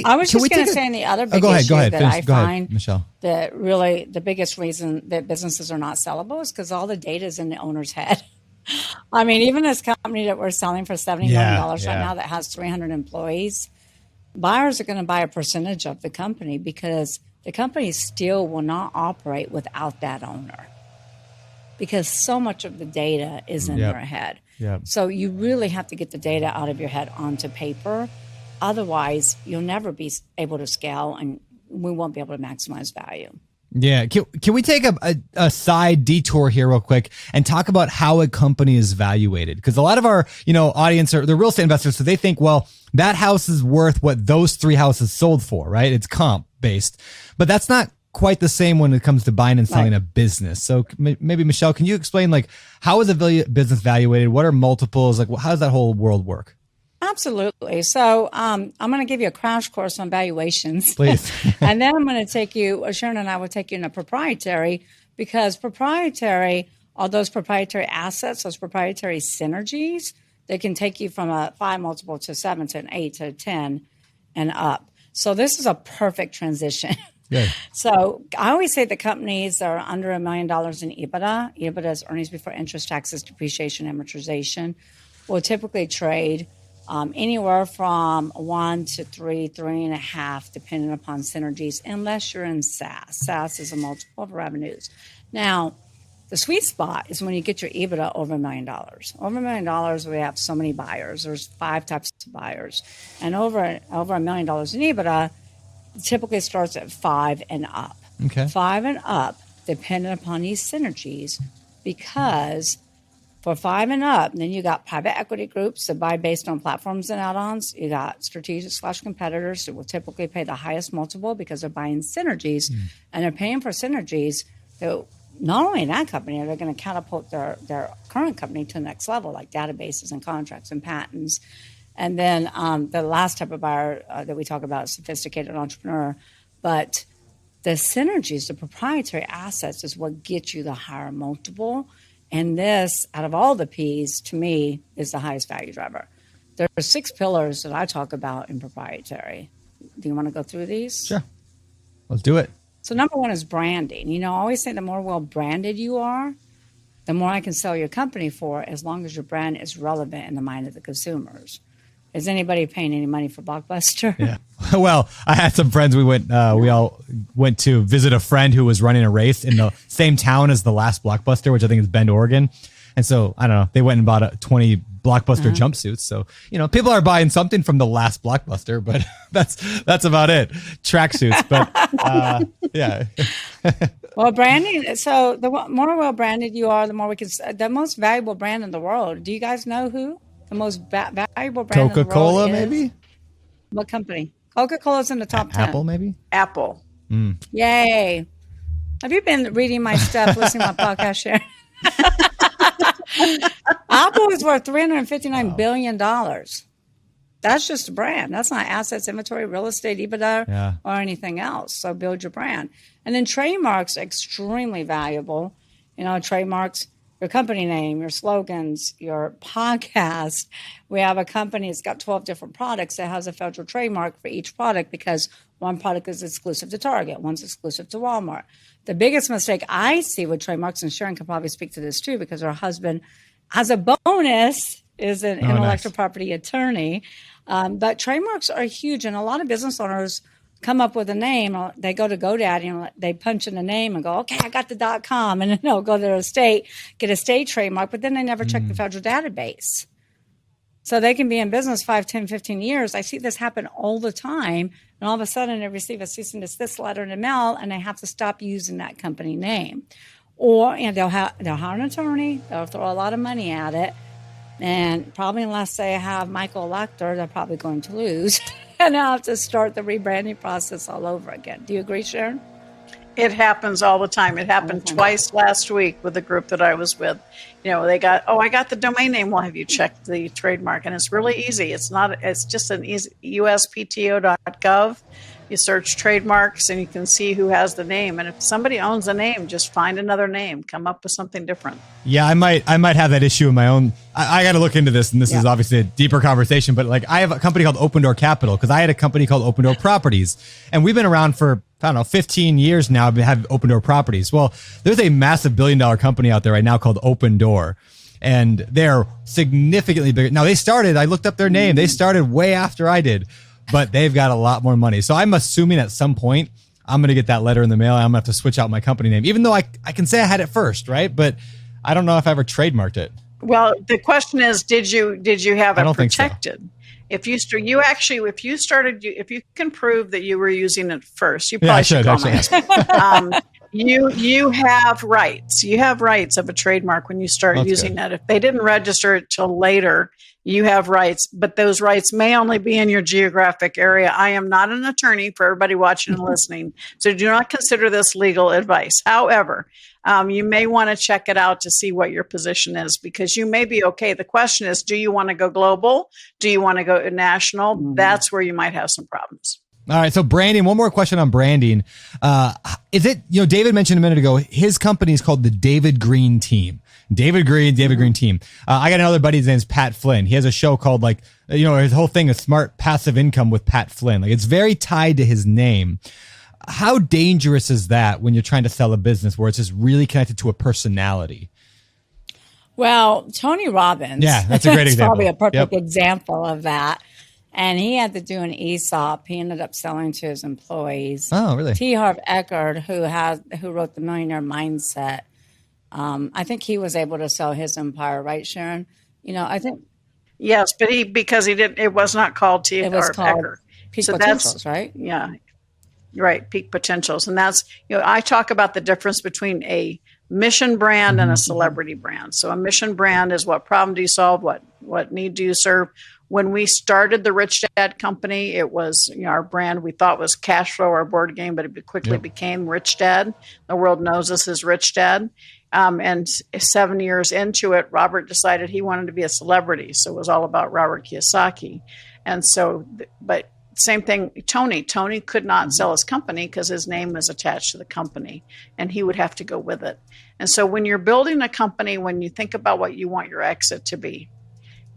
I was just going to say, the other big issue that I find, Michelle, that really the biggest reason that businesses are not sellable is because all the data is in the owner's head. I mean, even this company that we're selling for $70 million right now that has 300 employees, buyers are going to buy a percentage of the company because the company still will not operate without that owner, because so much of the data is in their head. Yep. So you really have to get the data out of your head onto paper. Otherwise, you'll never be able to scale, and we won't be able to maximize value. Yeah. Can we take a side detour here real quick and talk about how a company is valuated? Because a lot of our, audience they're real estate investors. So they think, well, that house is worth what those 3 houses sold for, right? It's comp based, but that's not quite the same when it comes to buying and selling a business. So maybe Michelle, can you explain how is a business valuated? What are multiples? How does that whole world work? Absolutely. So I'm going to give you a crash course on valuations. Please. And then I'm going to take you, Sharon and I will take you into proprietary, because proprietary, all those proprietary assets, those proprietary synergies, they can take you from a 5 multiple to 7 to an 8 to 10 and up. So this is a perfect transition. Good. So I always say the companies that are under $1 million in EBITDA is earnings before interest, taxes, depreciation, amortization, will typically trade anywhere from 1 to 3, 3.5, depending upon synergies, unless you're in SaaS. SaaS is a multiple of revenues. Now, the sweet spot is when you get your EBITDA over $1 million. Over $1 million, we have so many buyers. There's 5 types of buyers. And over $1 million in EBITDA, typically starts at 5 and up. Okay. 5 and up, dependent upon these synergies, because for 5 and up, then you got private equity groups that buy based on platforms and add-ons. You got strategic/competitors that will typically pay the highest multiple because they're buying synergies, and they're paying for synergies that not only in that company, they're going to catapult their current company to the next level, like databases and contracts and patents. And then the last type of buyer that we talk about is sophisticated entrepreneur. But the synergies, the proprietary assets, is what gets you the higher multiple. And this, out of all the P's, to me, is the highest value driver. There are 6 pillars that I talk about in proprietary. Do you want to go through these? Sure. Let's do it. So number 1 is branding. I always say the more well-branded you are, the more I can sell your company for, as long as your brand is relevant in the mind of the consumers. Is anybody paying any money for Blockbuster? Yeah. Well, I had some friends. We all went to visit a friend who was running a race in the same town as the last Blockbuster, which I think is Bend, Oregon. And so, I don't know, they went and bought 20 Blockbuster jumpsuits. So, people are buying something from the last Blockbuster, but that's about it. Tracksuits. But yeah. Well, branding. So the more well-branded you are, the more we can, the most valuable brand in the world. Do you guys know who? The most valuable brand in the world Coca-Cola, is? maybe? What company? Coca-Cola's in the top 10. Apple, maybe? Apple. Yay. Have you been reading my stuff, listening to my podcast, Sharon? Apple is worth $359 billion. That's just a brand. That's not assets, inventory, real estate, EBITDA, or anything else. So build your brand. And then trademarks are extremely valuable. Trademarks, your company name, your slogans, your podcast. We have a company that's got 12 different products that has a federal trademark for each product, because one product is exclusive to Target, one's exclusive to Walmart. The biggest mistake I see with trademarks, and Sharon can probably speak to this too, because her husband, as a bonus, is an intellectual property attorney. But trademarks are huge, and a lot of business owners come up with a name. They go to GoDaddy and they punch in a name and go, okay, I got the .com, and then they'll go to their estate, get a state trademark, but then they never check the federal database. So they can be in business 5, 10, 15 years. I see this happen all the time. And all of a sudden they receive a cease and desist letter in the mail and they have to stop using that company name. And they'll hire an attorney. They'll throw a lot of money at it. And probably unless they have Michael Lechter, they're probably going to lose. And I'll have to start the rebranding process all over again. Do you agree, Sharon? It happens all the time. It happened twice last week with the group that I was with. They got, I got the domain name. Well, have you checked the trademark? And it's really easy. It's just an easy uspto.gov. You search trademarks and you can see who has the name. And if somebody owns a name, just find another name, come up with something different. Yeah, I might have that issue in my own. I got to look into this, and this is obviously a deeper conversation. But like, I have a company called Open Door Capital because I had a company called Open Door Properties, and we've been around for 15 years now. We have Open Door Properties. Well, there's a massive $1 billion company out there right now called Open Door, and they're significantly bigger. Now I looked up their name. They started way after I did, but they've got a lot more money. So I'm assuming at some point I'm going to get that letter in the mail. I'm going to have to switch out my company name, even though I can say I had it first, right? But I don't know if I ever trademarked it. Well, the question is, did you have it Think protected? so. If you can prove that you were using it first, you probably should call my husband. You have rights. You have rights of a trademark when you start using that. If they didn't register it till later, you have rights, but those rights may only be in your geographic area. I am not an attorney for everybody watching and listening, so do not consider this legal advice. However, you may want to check it out to see what your position is, because you may be okay. The question is, do you want to go global? Do you want to go national? Mm-hmm. That's where you might have some problems. All right. So branding, one more question on branding. Is it, David mentioned a minute ago, his company is called the David Green Team. David Green Team. I got another buddy, his name's Pat Flynn. He has a show called his whole thing is Smart Passive Income with Pat Flynn. Like, it's very tied to his name. How dangerous is that when you're trying to sell a business where it's just really connected to a personality? Well, Tony Robbins. Yeah, that's a great example. Probably a perfect example of that. And he had to do an ESOP. He ended up selling to his employees. Oh, really? T. Harv Eker, who wrote The Millionaire Mindset, I think he was able to sell his empire, right, Sharon? I think. Yes, but because he didn't. It was not called T. Harv Eker. Peak Potentials, right? Yeah, right. Peak Potentials, and that's I talk about the difference between a mission brand and a celebrity brand. So a mission brand is what problem do you solve? What need do you serve? When we started the Rich Dad Company, it was our brand we thought was Cash Flow, our board game, but it quickly became Rich Dad. The world knows us as Rich Dad. And 7 years into it, Robert decided he wanted to be a celebrity. So it was all about Robert Kiyosaki. And so, but same thing, Tony could not sell his company because his name was attached to the company and he would have to go with it. And so when you're building a company, when you think about what you want your exit to be,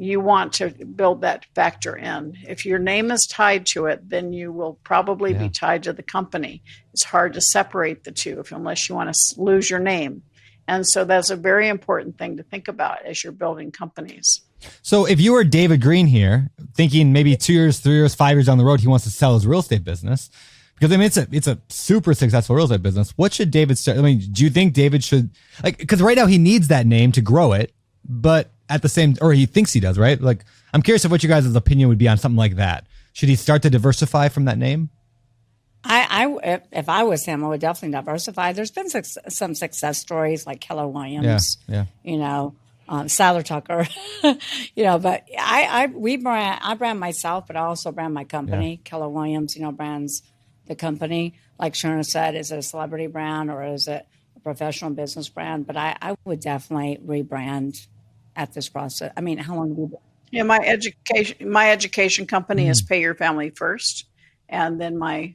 you want to build that factor in. If your name is tied to it, then you will probably be tied to the company. It's hard to separate the two unless you want to lose your name. And so that's a very important thing to think about as you're building companies. So if you were David Green here, thinking maybe 2 years, 3 years, 5 years down the road, he wants to sell his real estate business, because it's a super successful real estate business. What should David start? Do you think David should, because right now he needs that name to grow it, but at the same, or he thinks he does, right? I'm curious of what you guys' opinion would be on something like that. Should he start to diversify from that name? If I was him, I would definitely diversify. There's been some success stories like Keller Williams, Seiler Tucker, but I brand myself, but I also brand my company. Yeah. Keller Williams, brands the company. Like Sharon said, is it a celebrity brand or is it a professional business brand? But I would definitely rebrand at this process. I mean, how long have you been? Yeah, my education company is Pay Your Family First. And then my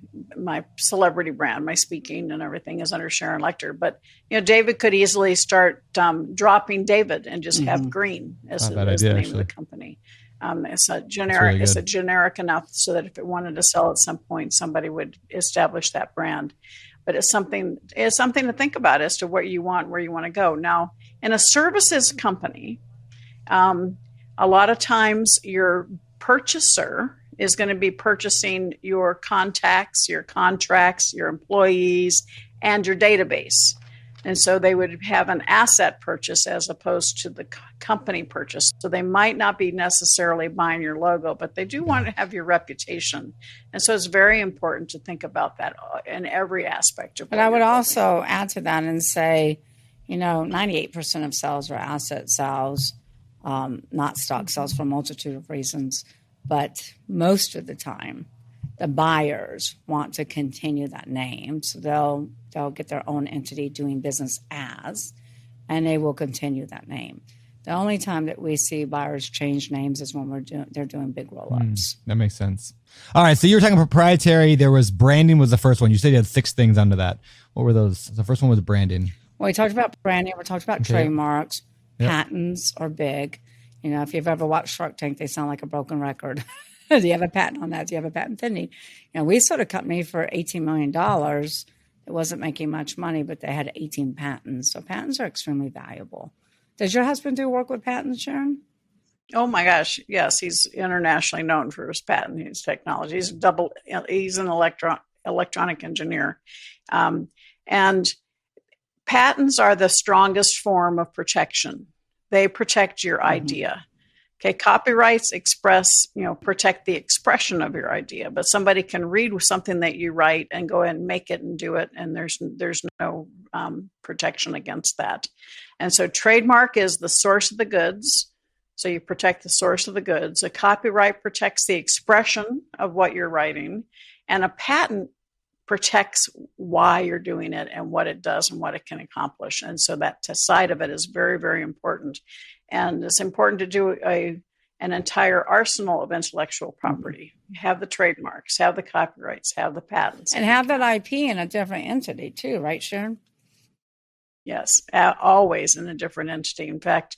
celebrity brand, my speaking and everything is under Sharon Lechter. But, David could easily start dropping David and just have Green as the name of the company. It's a generic enough so that if it wanted to sell at some point, somebody would establish that brand. But it's something to think about as to what you want, where you want to go. Now, in a services company, a lot of times your purchaser is going to be purchasing your contacts, your contracts, your employees, and your database. And so they would have an asset purchase as opposed to the company purchase. So they might not be necessarily buying your logo, but they do want to have your reputation. And so it's very important to think about that in every aspect of it. But I would also add to that and say, 98% of sales are asset sales, not stock sales for a multitude of reasons. But most of the time, the buyers want to continue that name. So they'll get their own entity doing business as, and they will continue that name. The only time that we see buyers change names is when they're doing big roll-ups. That makes sense. All right. So you were talking proprietary. There was branding was the first one. You said you had 6 things under that. What were those? The first one was branding. Well, we talked about branding. We talked about trademarks. Yep. Patents are big. If you've ever watched Shark Tank, they sound like a broken record. Do you have a patent on that? Do you have a patent pending? We sold a company for $18 million. It wasn't making much money, but they had 18 patents. So patents are extremely valuable. Does your husband do work with patents, Sharon? Oh my gosh, yes. He's internationally known for his patent, his technology. He's an electronic engineer. And patents are the strongest form of protection. They protect your idea. Okay, copyrights protect the expression of your idea, but somebody can read something that you write and go and make it and do it, and there's no protection against that. And so trademark is the source of the goods, so you protect the source of the goods. A copyright protects the expression of what you're writing, and a patent protects why you're doing it and what it does and what it can accomplish. And so that side of it is very, very important. And it's important to do an entire arsenal of intellectual property. Have the trademarks, have the copyrights, have the patents. And have that IP in a different entity too, right, Sharon? Yes, always in a different entity. In fact,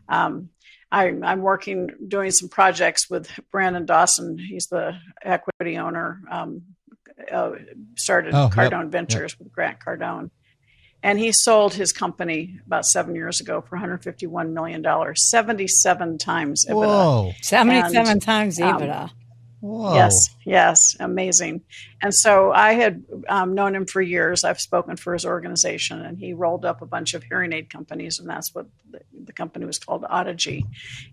I'm doing some projects with Brandon Dawson. He's the equity owner, started Cardone Ventures with Grant Cardone. And he sold his company about 7 years ago for $151 million, 77 times EBITDA. Whoa. 77 times EBITDA. Whoa. Yes, amazing. And so I had known him for years. I've spoken for his organization, and he rolled up a bunch of hearing aid companies, and that's what the company was called, Audigy.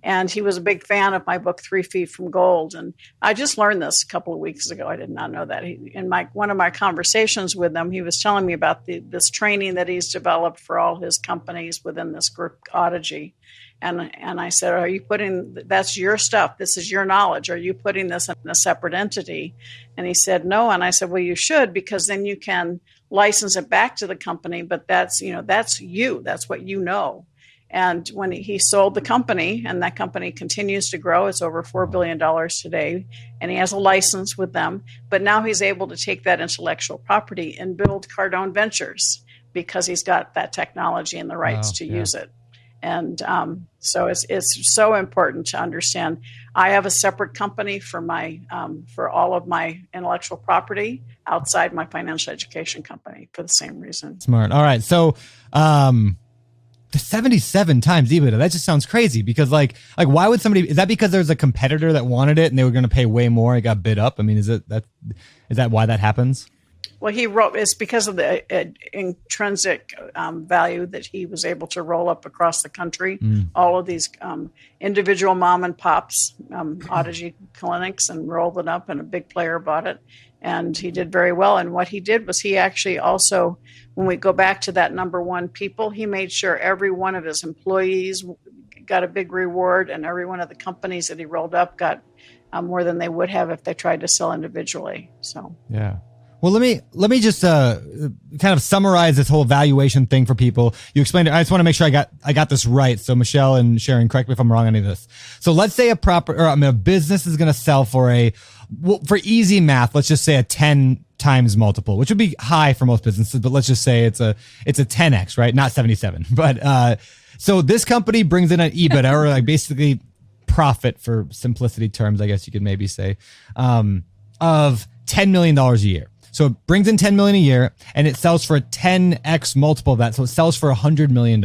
And he was a big fan of my book, 3 Feet from Gold. And I just learned this a couple of weeks ago. I did not know that. In one of my conversations with him, he was telling me about this training that he's developed for all his companies within this group, Audigy. And I said, are you that's your stuff. This is your knowledge. Are you putting this in a separate entity? And he said, no. And I said, well, you should, because then you can license it back to the company. But that's you. That's what you know. And when he sold the company, and that company continues to grow, it's over $4 billion today. And he has a license with them. But now he's able to take that intellectual property and build Cardone Ventures because he's got that technology and the rights to use it. And so it's so important to understand. I have a separate company for for all of my intellectual property outside my financial education company for the same reason. Smart. All right. So the 77 times EBITDA, that just sounds crazy because like why would somebody, is that because there's a competitor that wanted it and they were going to pay way more? It got bid up. I mean, is that why that happens? Well, it's because of the intrinsic value that he was able to roll up across the country. All of these individual mom and pops, Audigy clinics, and rolled it up, and a big player bought it. And he did very well. And what he did was he actually also, when we go back to that number one people, he made sure every one of his employees got a big reward, and every one of the companies that he rolled up got more than they would have if they tried to sell individually. So yeah. Well, let me just kind of summarize this whole valuation thing for people. You explained it. I just want to make sure I got this right. So Michelle and Sharon, correct me if I'm wrong on any of this. So let's say a business is going to sell for for easy math, let's just say a 10 times multiple, which would be high for most businesses, but let's just say it's a 10x, right? Not 77. But so this company brings in an EBITDA, or like basically profit for simplicity terms, I guess you could maybe say, of $10 million a year. So it brings in $10 million a year, and it sells for a 10x multiple of that. So it sells for $100 million.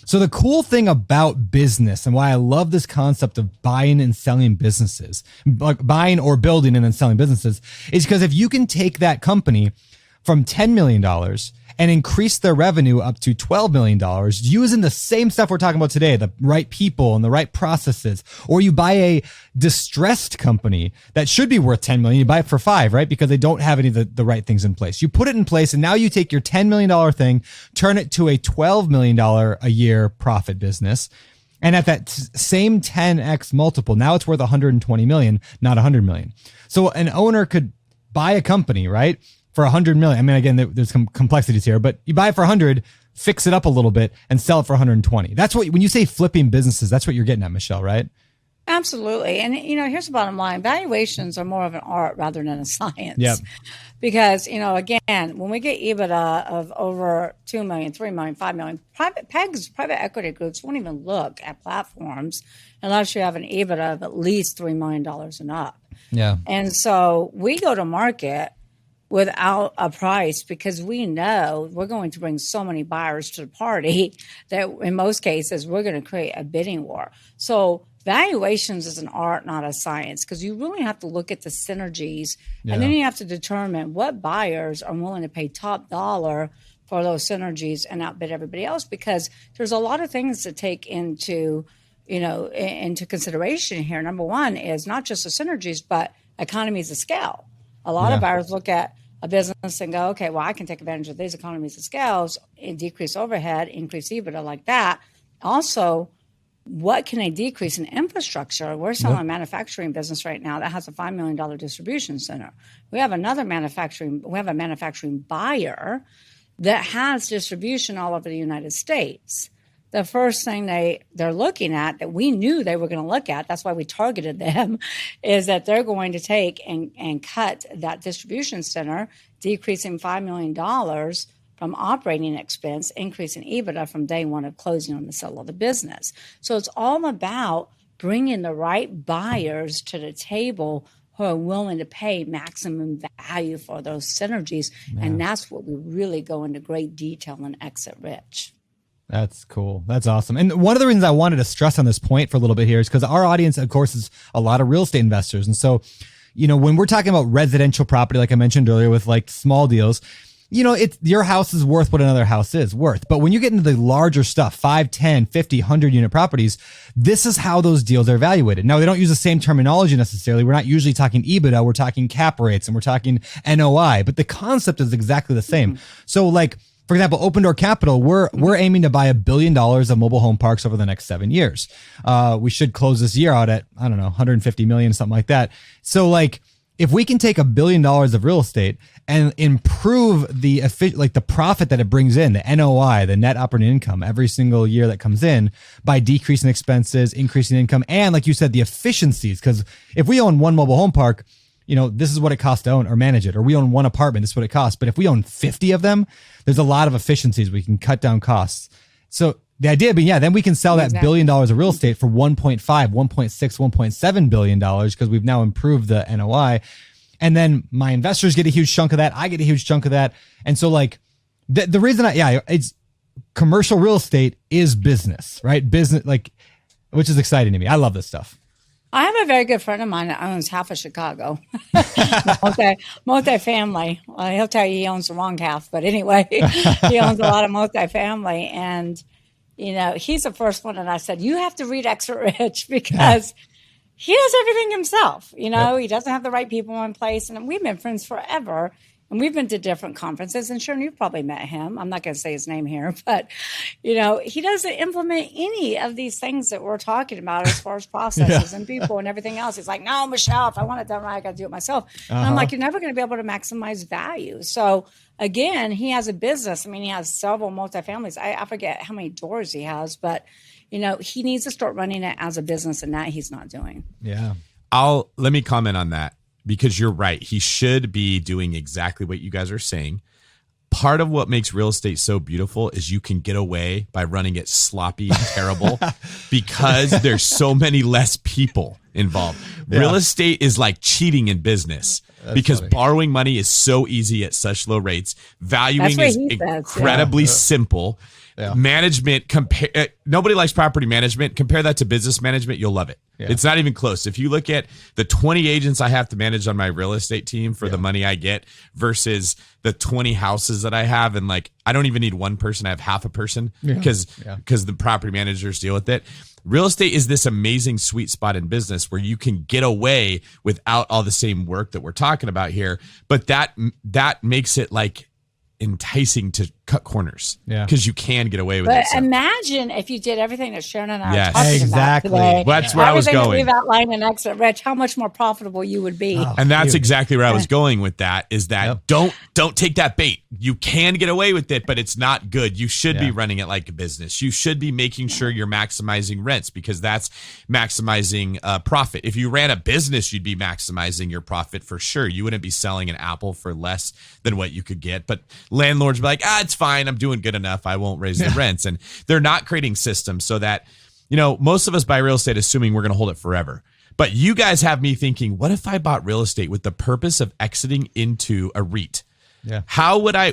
So the cool thing about business, and why I love this concept of buying and selling businesses, like buying or building and then selling businesses, is because if you can take that company from $10 million and increase their revenue up to $12 million using the same stuff we're talking about today, the right people and the right processes. Or you buy a distressed company that should be worth 10 million, you buy it for 5, right? Because they don't have any of the right things in place. You put it in place, and now you take your $10 million thing, turn it to a $12 million a year profit business. And at that same 10x multiple, now it's worth 120 million, not 100 million. So an owner could buy a company, right, for 100 million. I mean, again, there's some complexities here, but you buy it for 100, fix it up a little bit, and sell it for 120. That's what, when you say flipping businesses, that's what you're getting at, Michelle, right? Absolutely. And, here's the bottom line. Valuations are more of an art rather than a science. Yep. Because, again, when we get EBITDA of over 2 million, 3 million, 5 million, private equity groups won't even look at platforms unless you have an EBITDA of at least $3 million and up. Yeah. And so we go to market without a price because we know we're going to bring so many buyers to the party that in most cases we're going to create a bidding war. So valuations is an art, not a science, because you really have to look at the synergies, and then you have to determine what buyers are willing to pay top dollar for those synergies and outbid everybody else, because there's a lot of things to take into consideration here. Number one is not just the synergies, but economies of scale. A lot of buyers look at a business and go, okay, well, I can take advantage of these economies of scales and decrease overhead, increase EBITDA like that. Also, what can I decrease in infrastructure? We're selling a manufacturing business right now that has a $5 million distribution center. We have a manufacturing buyer that has distribution all over the United States. The first thing they're looking at that we knew they were going to look at, that's why we targeted them, is that they're going to take and cut that distribution center, decreasing $5 million from operating expense, increasing EBITDA from day one of closing on the sale of the business. So it's all about bringing the right buyers to the table who are willing to pay maximum value for those synergies. Yeah. And that's what we really go into great detail and exit rich. That's cool. That's awesome. And one of the reasons I wanted to stress on this point for a little bit here is because our audience, of course, is a lot of real estate investors. And so, when we're talking about residential property, like I mentioned earlier, with like small deals, it's your house is worth what another house is worth. But when you get into the larger stuff, 5, 10, 50, 100 unit properties, this is how those deals are evaluated. Now, they don't use the same terminology necessarily. We're not usually talking EBITDA. We're talking cap rates and we're talking NOI, but the concept is exactly the same. Mm-hmm. So like, for example, Open Door Capital, we're aiming to buy $1 billion of mobile home parks over the next 7 years. We should close this year out at, 150 million, something like that. So like, if we can take $1 billion of real estate and improve the profit that it brings in, the NOI, the net operating income every single year that comes in by decreasing expenses, increasing income, and like you said, the efficiencies. Because if we own one mobile home park, this is what it costs to own or manage it. Or we own one apartment, this is what it costs. But if we own 50 of them, there's a lot of efficiencies. We can cut down costs. So the idea being, then we can sell that $1 billion of real estate for 1.5, 1.6, $1.7 billion because we've now improved the NOI. And then my investors get a huge chunk of that. I get a huge chunk of that. And so like the reason it's commercial real estate is business, right? Business, which is exciting to me. I love this stuff. I have a very good friend of mine that owns half of Chicago, multifamily. Well, he'll tell you he owns the wrong half, but anyway, he owns a lot of multifamily. And, he's the first one that I said, you have to read Exit Rich because he does everything himself. He doesn't have the right people in place. And we've been friends forever. And we've been to different conferences, and Sharon, you've probably met him. I'm not going to say his name here, but, he doesn't implement any of these things that we're talking about as far as processes and people and everything else. He's like, no, Michelle, if I want it done right, I got to do it myself. And I'm like, you're never going to be able to maximize value. So again, he has a business. I mean, he has several multifamilies. I forget how many doors he has, but, he needs to start running it as a business, and that he's not doing. Yeah. Let me comment on that. Because you're right. He should be doing exactly what you guys are saying. Part of what makes real estate so beautiful is you can get away by running it sloppy and terrible because there's so many less people involved. Yeah. Real estate is like cheating in business. That's because funny. Borrowing money is so easy at such low rates. Valuing is incredibly simple. management, nobody likes property management. Compare that to business management. You'll love it. Yeah. It's not even close. If you look at the 20 agents I have to manage on my real estate team for the money I get versus the 20 houses that I have, and like, I don't even need one person. I have half a person because the property managers deal with it. Real estate is this amazing sweet spot in business where you can get away without all the same work that we're talking about here. But that makes it like enticing to cut corners because you can get away with it. But imagine if you did everything that Sharon and I are talking about today. That's where I was going. Everything that we've outlined in Exit Rich, how much more profitable you would be. And that's exactly where I was going with that, is that don't take that bait. You can get away with it, but it's not good. You should be running it like a business. You should be making sure you're maximizing rents, because that's maximizing profit. If you ran a business, you'd be maximizing your profit for sure. You wouldn't be selling an apple for less than what you could get. But landlords be like, it's fine. I'm doing good enough. I won't raise the rents. And they're not creating systems so that, most of us buy real estate assuming we're going to hold it forever. But you guys have me thinking, what if I bought real estate with the purpose of exiting into a REIT? Yeah.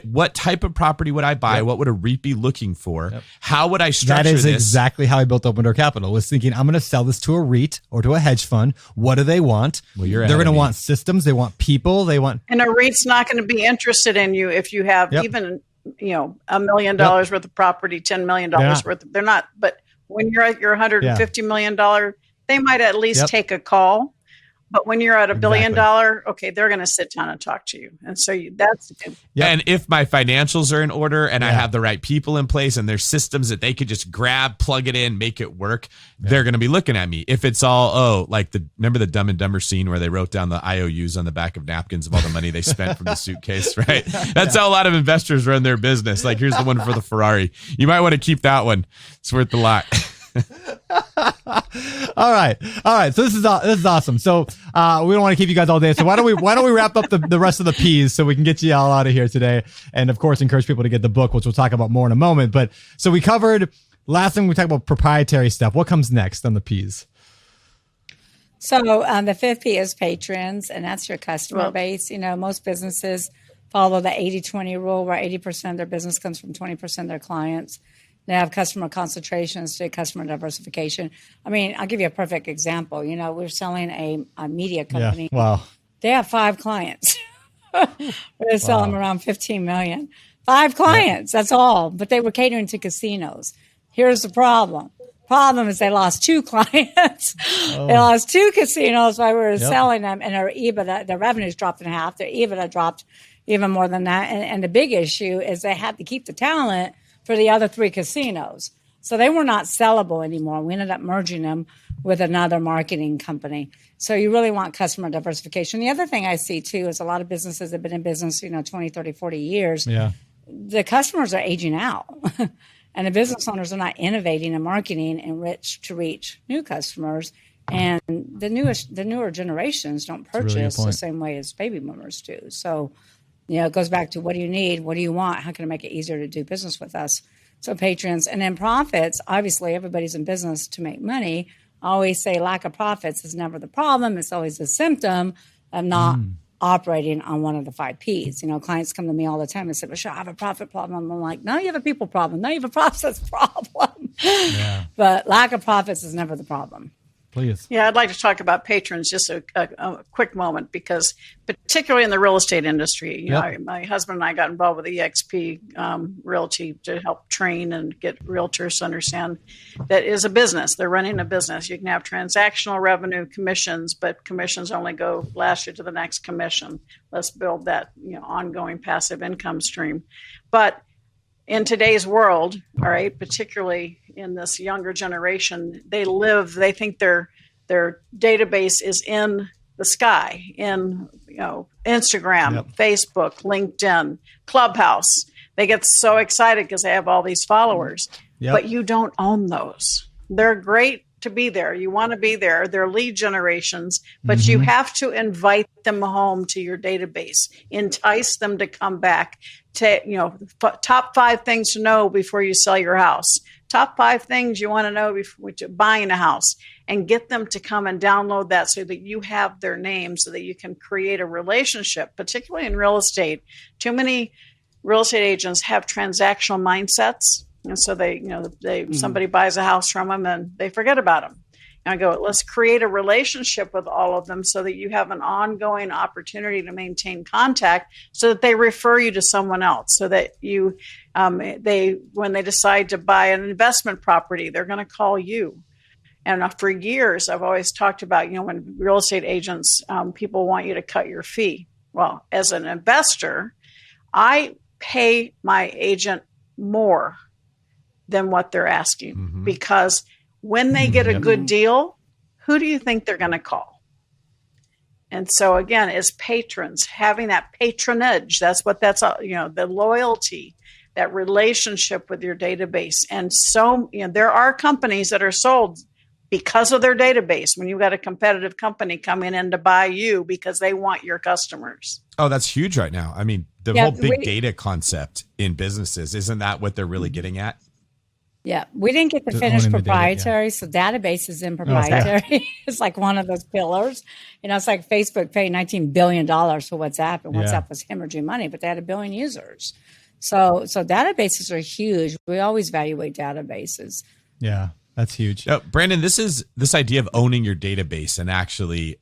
What type of property would I buy? What would a REIT be looking for? How would I structure this? That is exactly how I built Open Door Capital. Was thinking, I'm going to sell this to a REIT or to a hedge fund. What do they want? Well, they're going to want systems. They want people. And a REIT's not going to be interested in you if you have even, $1 million worth of property, $10 million worth. They're not. But when you're at your $150 million, they might at least take a call. But when you're at $1 billion, they're going to sit down and talk to you. And so that's good. And if my financials are in order and I have the right people in place and there's systems that they could just grab, plug it in, make it work, they're going to be looking at me. If it's all, remember the Dumb and Dumber scene where they wrote down the IOUs on the back of napkins of all the money they spent from the suitcase, right? That's how a lot of investors run their business. Like, here's the one for the Ferrari. You might want to keep that one. It's worth a lot. All right. So this is awesome. So we don't want to keep you guys all day. So why don't we wrap up the rest of the P's so we can get you all out of here today, and of course encourage people to get the book, which we'll talk about more in a moment. But so we covered last thing, we talked about proprietary stuff. What comes next on the P's? So the fifth P is patrons, and that's your customer base. Most businesses follow the 80-20 rule, where 80% of their business comes from 20% of their clients. They have customer concentrations to customer diversification. I mean, I'll give you a perfect example. We're selling a media company. Yeah. Wow. They have 5 clients. We're selling them around 15 million. 5 clients, that's all. But they were catering to casinos. Here's the problem. Problem is they lost 2 clients. They lost 2 casinos while we were selling them, and their EBITDA, their revenues dropped in half. Their EBITDA dropped even more than that. And the big issue is they had to keep the talent for the other 3 casinos. So they were not sellable anymore. We ended up merging them with another marketing company. So you really want customer diversification. The other thing I see too is a lot of businesses have been in business, 20, 30, 40 years. Yeah. The customers are aging out and the business owners are not innovating and marketing and to reach new customers. And the newer generations don't purchase the same way as baby boomers do. So it goes back to, what do you need? What do you want? How can I make it easier to do business with us? So patrons. And then profits, obviously everybody's in business to make money. I always say lack of profits is never the problem. It's always a symptom of not operating on one of the 5 Ps. Clients come to me all the time and say, Michelle, I have a profit problem. I'm like, no, you have a people problem. No, you have a process problem. Yeah. But lack of profits is never the problem. Please. Yeah, I'd like to talk about patrons just a quick moment, because particularly in the real estate industry, my husband and I got involved with EXP Realty to help train and get realtors to understand that is a business. They're running a business. You can have transactional revenue, commissions, but commissions only last you to the next commission. Let's build that ongoing passive income stream. But in today's world, all right, particularly in this younger generation, they think their database is in the sky, in Instagram, Facebook, LinkedIn, Clubhouse. They get so excited because they have all these followers, but you don't own those. They're great to be there. You want to be there. They're lead generations, but you have to invite them home to your database, entice them to come back. Top 5 things to know before you sell your house. Top 5 things you want to know before buying a house, and get them to come and download that so that you have their name, so that you can create a relationship, particularly in real estate. Too many real estate agents have transactional mindsets, And so somebody buys a house from them and they forget about them. And I go, let's create a relationship with all of them so that you have an ongoing opportunity to maintain contact, so that they refer you to someone else, so that you, when they decide to buy an investment property, they're going to call you. And for years, I've always talked about, when real estate agents, people want you to cut your fee. Well, as an investor, I pay my agent more than what they're asking, because when they get a good deal, who do you think they're going to call? And so again, as patrons, having that patronage, the loyalty, that relationship with your database. And so, there are companies that are sold because of their database, when you've got a competitive company coming in to buy you because they want your customers. Oh, that's huge right now. I mean, the whole big data concept in businesses, isn't that what they're really getting at? Yeah, we didn't get to finish proprietary, so databases in proprietary is like one of those pillars. It's like Facebook paid $19 billion for WhatsApp, and WhatsApp was hemorrhaging money, but they had 1 billion users. So databases are huge. We always evaluate databases. Yeah, that's huge. Brandon, this idea of owning your database and actually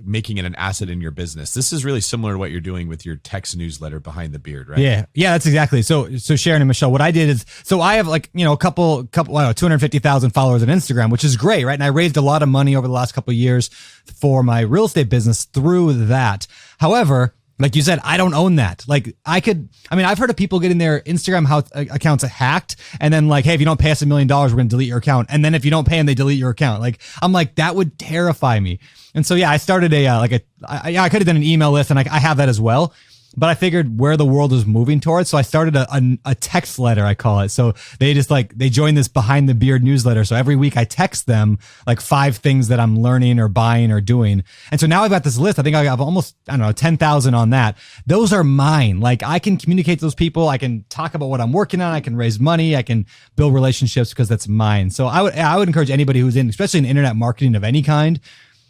making it an asset in your business. This is really similar to what you're doing with your text newsletter Behind the Beard, right? Yeah, that's exactly. So Sharon and Michelle, what I did is, so I have 250,000 followers on Instagram, which is great, right? And I raised a lot of money over the last couple of years for my real estate business through that. However, like you said, I don't own that. I've heard of people getting their Instagram accounts hacked, and then hey, if you don't pay us $1 million, we're going to delete your account. And then if you don't pay them, they delete your account. I'm like, that would terrify me. And so, I started I could have done an email list, and I have that as well. But I figured where the world is moving towards. So I started a text letter, I call it. So they just they join this Behind the Beard newsletter. So every week I text them 5 things that I'm learning or buying or doing. And so now I've got this list. I think I have almost, 10,000 on that. Those are mine. I can communicate to those people. I can talk about what I'm working on. I can raise money. I can build relationships because that's mine. So I would encourage anybody who's especially in internet marketing of any kind.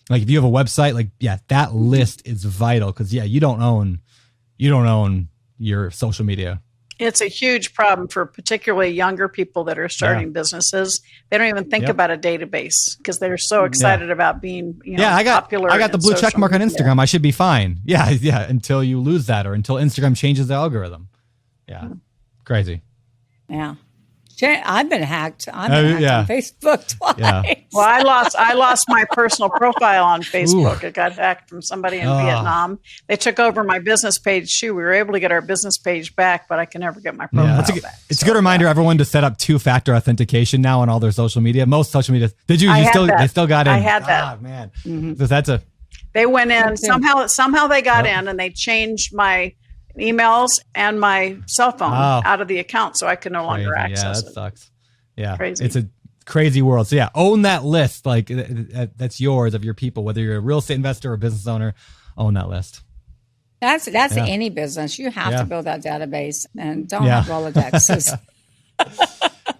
If you have a website, that list is vital, because you don't own your social media. It's a huge problem for particularly younger people that are starting businesses. They don't even think about a database because they're so excited about being, popular. I got the blue check mark on Instagram. I should be fine. Yeah. Until you lose that, or until Instagram changes the algorithm. Yeah. Crazy. Yeah. I've been hacked. I've been hacked on Facebook twice. Yeah. Well, I lost my personal profile on Facebook. It got hacked from somebody in Vietnam. They took over my business page too. We were able to get our business page back, but I can never get my profile back. It's a good reminder, everyone, to set up 2-factor authentication now on all their social media. Most social media. Did you? They still got in. I had that. Oh, man. So that's They went in somehow. They got in, and they changed my emails and my cell phone out of the account, so I could no longer access it. Yeah, that sucks. Yeah, crazy. It's a crazy world. So own that list. That's yours, of your people, whether you're a real estate investor or a business owner. Own that list. That's any business. You have to build that database, and don't have Rolodexes.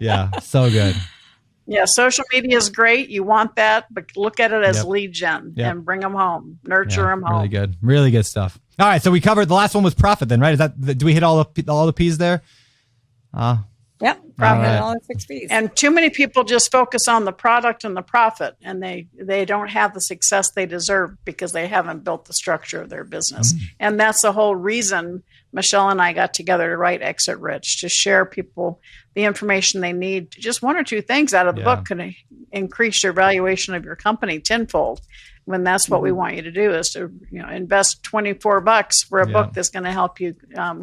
Yeah, so good. Yeah, social media is great. You want that, but look at it as lead gen and bring them home, nurture them home. Really good stuff. All right, so we covered the last one was profit, then, right? Do we hit all the P's there? Yep, profit, all the 6 P's. And too many people just focus on the product and the profit, and they don't have the success they deserve because they haven't built the structure of their business. And that's the whole reason Michelle and I got together to write Exit Rich, to share people the information they need. Just 1 or 2 things out of the book can increase your valuation of your company tenfold. When that's what we want you to do, is to invest $24 for a book that's going to help you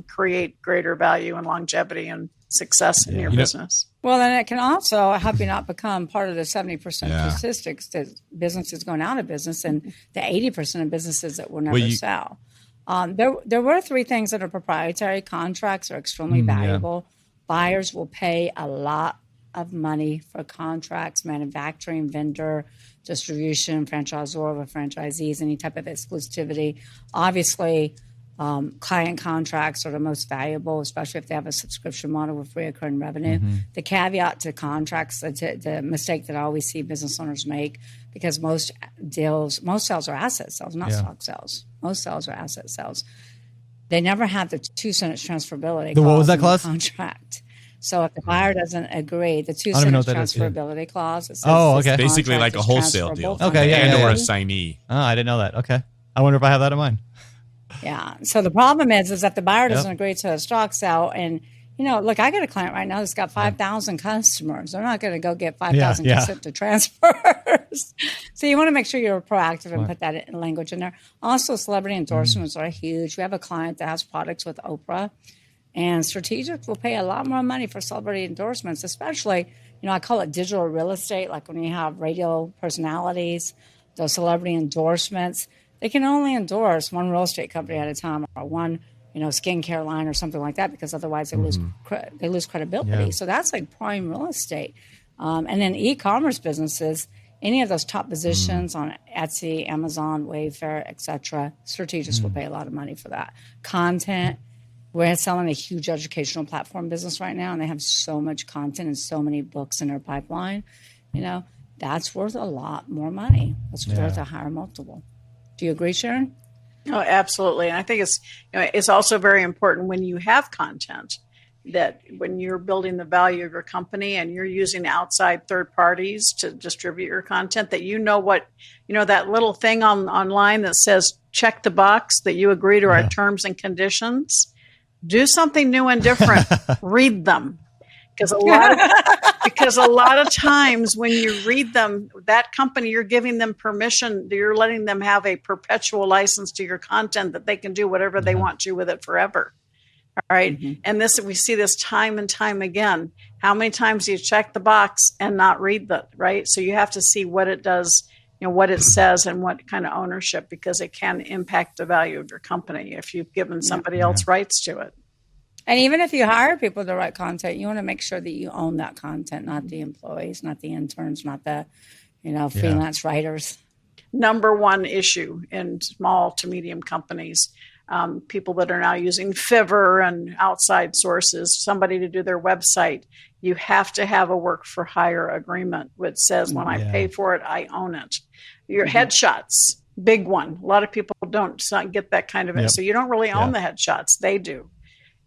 create greater value and longevity and success in your business. Well, then it can also help you not become part of the 70% statistics that businesses going out of business, and the 80% of businesses that will never sell. There were 3 things that are proprietary. Contracts are extremely valuable. Buyers will pay a lot of money for contracts, manufacturing, vendor, distribution, franchisor with franchisees, any type of exclusivity. Obviously, client contracts are the most valuable, especially if they have a subscription model with recurring revenue. The caveat to contracts, the mistake that I always see business owners make, because most sales are asset sales, not stock sales. Most sales are asset sales. They never have the 2-sentence transferability. What was that clause? Contract. So if the buyer doesn't agree, the don't even know two-sentence what that is, yeah. transferability clause. It says Oh, this okay. Basically contract like a is wholesale transferable deal. from Okay, yeah, and yeah, or yeah. a signee. Oh, I didn't know that. Okay. I wonder if I have that in mind. Yeah. So the problem is that the buyer doesn't Yep. agree to a stock sale. And, look, I got a client right now that's got 5,000 customers. They're not going to go get 5,000 Yeah. consent to transfers. So you want to make sure you're proactive and put that in language in there. Also, celebrity endorsements are huge. We have a client that has products with Oprah, and strategics will pay a lot more money for celebrity endorsements, especially, I call it digital real estate, like when you have radio personalities, those celebrity endorsements. They can only endorse one real estate company at a time or one, skincare line or something like that, because otherwise they lose credibility. Yeah. So that's like prime real estate. And then e-commerce businesses, any of those top positions on Etsy, Amazon, Wayfair, etc., strategists will pay a lot of money for that. Content. We're selling a huge educational platform business right now, and they have so much content and so many books in their pipeline. That's worth a lot more money. That's worth a higher multiple. Do you agree, Sharon? Oh, absolutely. And I think it's also very important when you have content that when you're building the value of your company and you're using outside third parties to distribute your content, that that little thing online that says check the box that you agree to our terms and conditions. Do something new and different. Read them. Because a lot of times when you read them, that company, you're giving them permission, you're letting them have a perpetual license to your content that they can do whatever they want to with it forever. All right. And we see this time and time again. How many times do you check the box and not read that, right? So you have to see what it does, what it says and what kind of ownership, because it can impact the value of your company if you've given somebody else rights to it. And even if you hire people to write content, you want to make sure that you own that content, not the employees, not the interns, not the, freelance writers. Number one issue in small to medium companies, people that are now using Fiverr and outside sources, somebody to do their website, you have to have a work for hire agreement, which says when I pay for it, I own it. Your headshots, big one. A lot of people don't get that kind of it. So you don't really own the headshots. They do.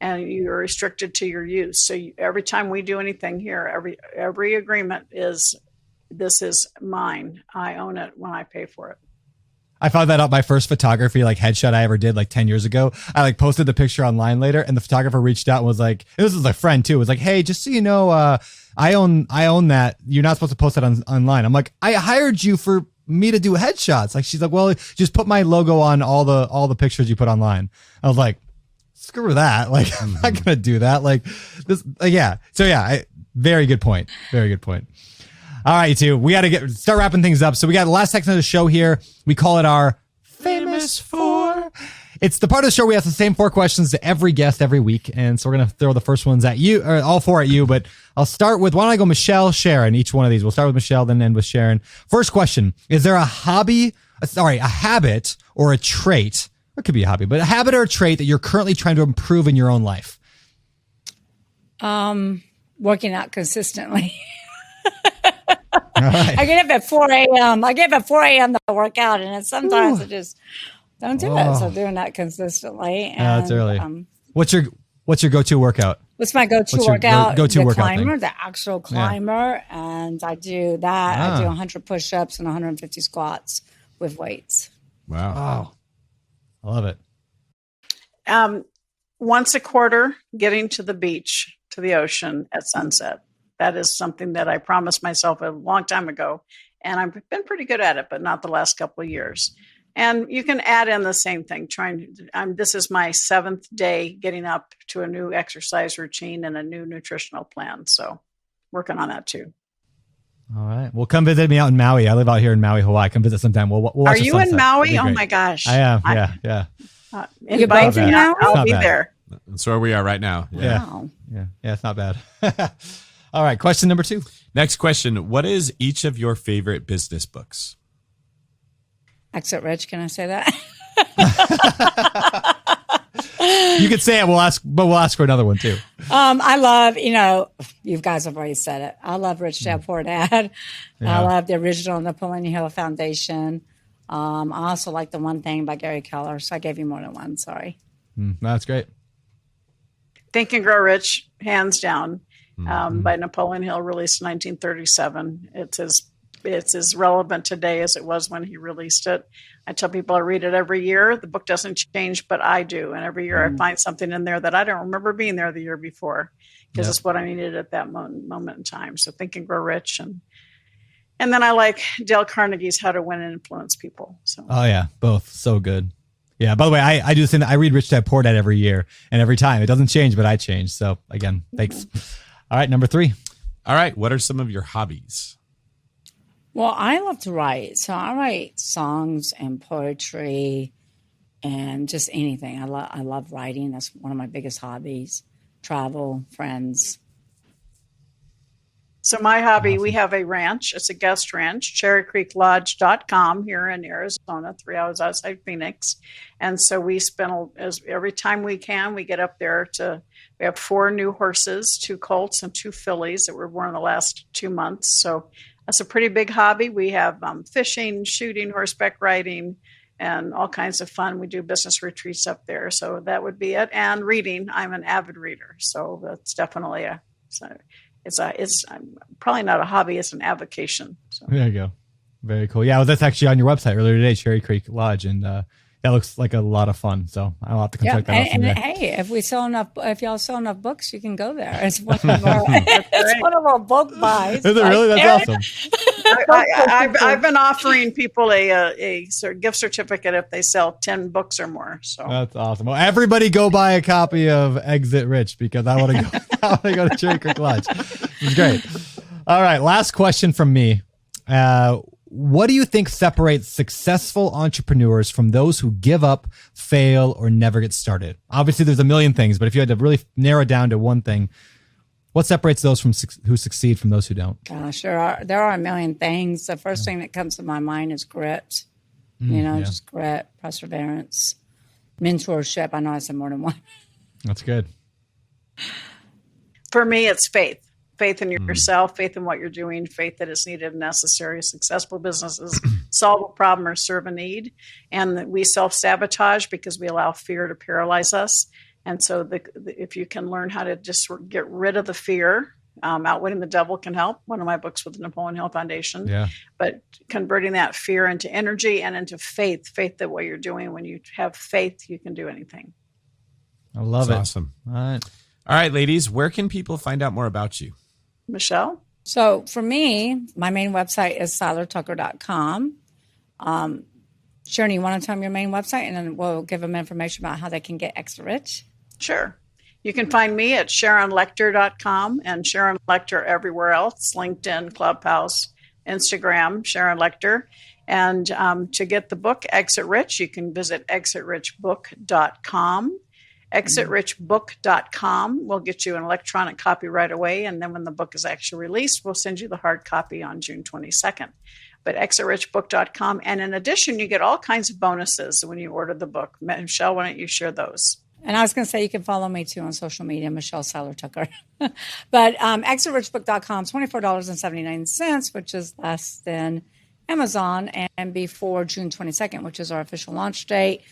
And you're restricted to your use. So every time we do anything here, every agreement is, this is mine. I own it when I pay for it. I found that out my first photography headshot I ever did 10 years ago. I posted the picture online later, and the photographer reached out and was like, this was a friend too. It was like, hey, just so you know, I own that. You're not supposed to post that online. I'm like, I hired you for me to do headshots. She's like, well, just put my logo on all the pictures you put online. I was like, screw that. I'm not going to do that. Very good point. Very good point. All right, you two, we got to start wrapping things up. So we got the last section of the show here. We call it our Famous Four. It's the part of the show we ask the same 4 questions to every guest every week. And so we're going to throw the first ones at you, or all 4 at you, but I'll start with, why don't I go Michelle, Sharon, each one of these. We'll start with Michelle, then end with Sharon. First question, is there a habit or a trait, it could be a hobby, but a habit or a trait that you're currently trying to improve in your own life? Working out consistently. All right. I get up at 4 a.m. To work out, and sometimes I just don't do it. So doing that consistently. And, that's early. What's your go-to workout? What's my go-to What's your workout? go-to the workout climber, thing? the actual climber, and I do that. I do 100 push-ups and 150 squats with weights. Wow. I love it. Once a quarter, getting to the beach, to the ocean at sunset. That is something that I promised myself a long time ago, and I've been pretty good at it, but not the last couple of years. And you can add in the same thing. This is my 7th day getting up to a new exercise routine and a new nutritional plan. So working on that too. All right. Well, come visit me out in Maui. I live out here in Maui, Hawaii. Come visit sometime. We'll watch Are the you sunset. in Maui? It'd be Oh great. my gosh. I am. Yeah. You're both in Maui? I'll be bad. there. That's where we are right now. Yeah. Wow. Yeah. It's not bad. All right. Question number 2. Next question. What is each of your favorite business books? Exit Rich, can I say that? You could say it. We'll ask for another one too. I love, you guys have already said it. I love Rich Dad Poor Dad. Yeah. I love the original Napoleon Hill Foundation. I also like the One Thing by Gary Keller. So I gave you more than one. Sorry. That's great. Think and Grow Rich, hands down. by Napoleon Hill, released in 1937. It's as relevant today as it was when he released it. I tell people I read it every year. The book doesn't change, but I do. And every year I find something in there that I don't remember being there the year before, because it's what I needed at that moment in time. So Think and Grow Rich. And then I like Dale Carnegie's How to Win and Influence People. So. Oh yeah, both so good. Yeah. By the way, I do the same. I read Rich Dad Poor Dad every year, and every time it doesn't change, but I change. So again, thanks. All right, number 3. All right. What are some of your hobbies? Well, I love to write. So I write songs and poetry and just anything. I love writing. That's one of my biggest hobbies. Travel, friends. So my hobby, we have a ranch. It's a guest ranch, cherrycreeklodge.com here in Arizona, 3 hours outside Phoenix. And so we spend, every time we can, we get up there we have 4 new horses, 2 colts and 2 fillies that were born in the last 2 months. So that's a pretty big hobby. We have fishing, shooting, horseback riding, and all kinds of fun. We do business retreats up there. So that would be it. And reading. I'm an avid reader. So that's definitely it's probably not a hobby. It's an avocation. So. There you go. Very cool. Yeah, well, that's actually on your website earlier today, Cherry Creek Lodge, and that looks like a lot of fun. So I'll have to come check that out someday. And hey, if y'all sell enough books, you can go there. It's one of our, it's one of our book buys. Is it really? That's awesome. I've been offering people a sort of gift certificate if they sell 10 books or more. So that's awesome. Well, everybody go buy a copy of Exit Rich, because I want to go to Cherry Creek Lodge. It's great. All right, last question from me. What do you think separates successful entrepreneurs from those who give up, fail, or never get started? Obviously, there's a million things, but if you had to really narrow it down to one thing, what separates those who succeed from those who don't? Gosh, there are a million things. The first thing that comes to my mind is grit. Just grit, perseverance, mentorship. I know I said more than one. That's good. For me, it's faith. Faith in yourself, faith in what you're doing, faith that is needed and necessary. Successful businesses solve a problem or serve a need. And that we self-sabotage because we allow fear to paralyze us. And so if you can learn how to just get rid of the fear, Outwitting the Devil can help. One of my books with the Napoleon Hill Foundation. Yeah. But converting that fear into energy and into faith that what you're doing, when you have faith, you can do anything. I love it. Awesome. All right, ladies, where can people find out more about you? Michelle? So for me, my main website is seilertucker.com. Sharon, you want to tell them your main website, and then we'll give them information about how they can get extra rich? Sure. You can find me at SharonLechter.com and Sharon Lechter everywhere else, LinkedIn, Clubhouse, Instagram, Sharon Lechter. And to get the book, Exit Rich, you can visit exitrichbook.com. ExitRichBook.com will get you an electronic copy right away. And then when the book is actually released, we'll send you the hard copy on June 22nd. But ExitRichBook.com. And in addition, you get all kinds of bonuses when you order the book. Michelle, why don't you share those? And I was going to say, you can follow me too on social media, Michelle Seiler Tucker. But ExitRichBook.com is $24.79, which is less than Amazon, and before June 22nd, which is our official launch date.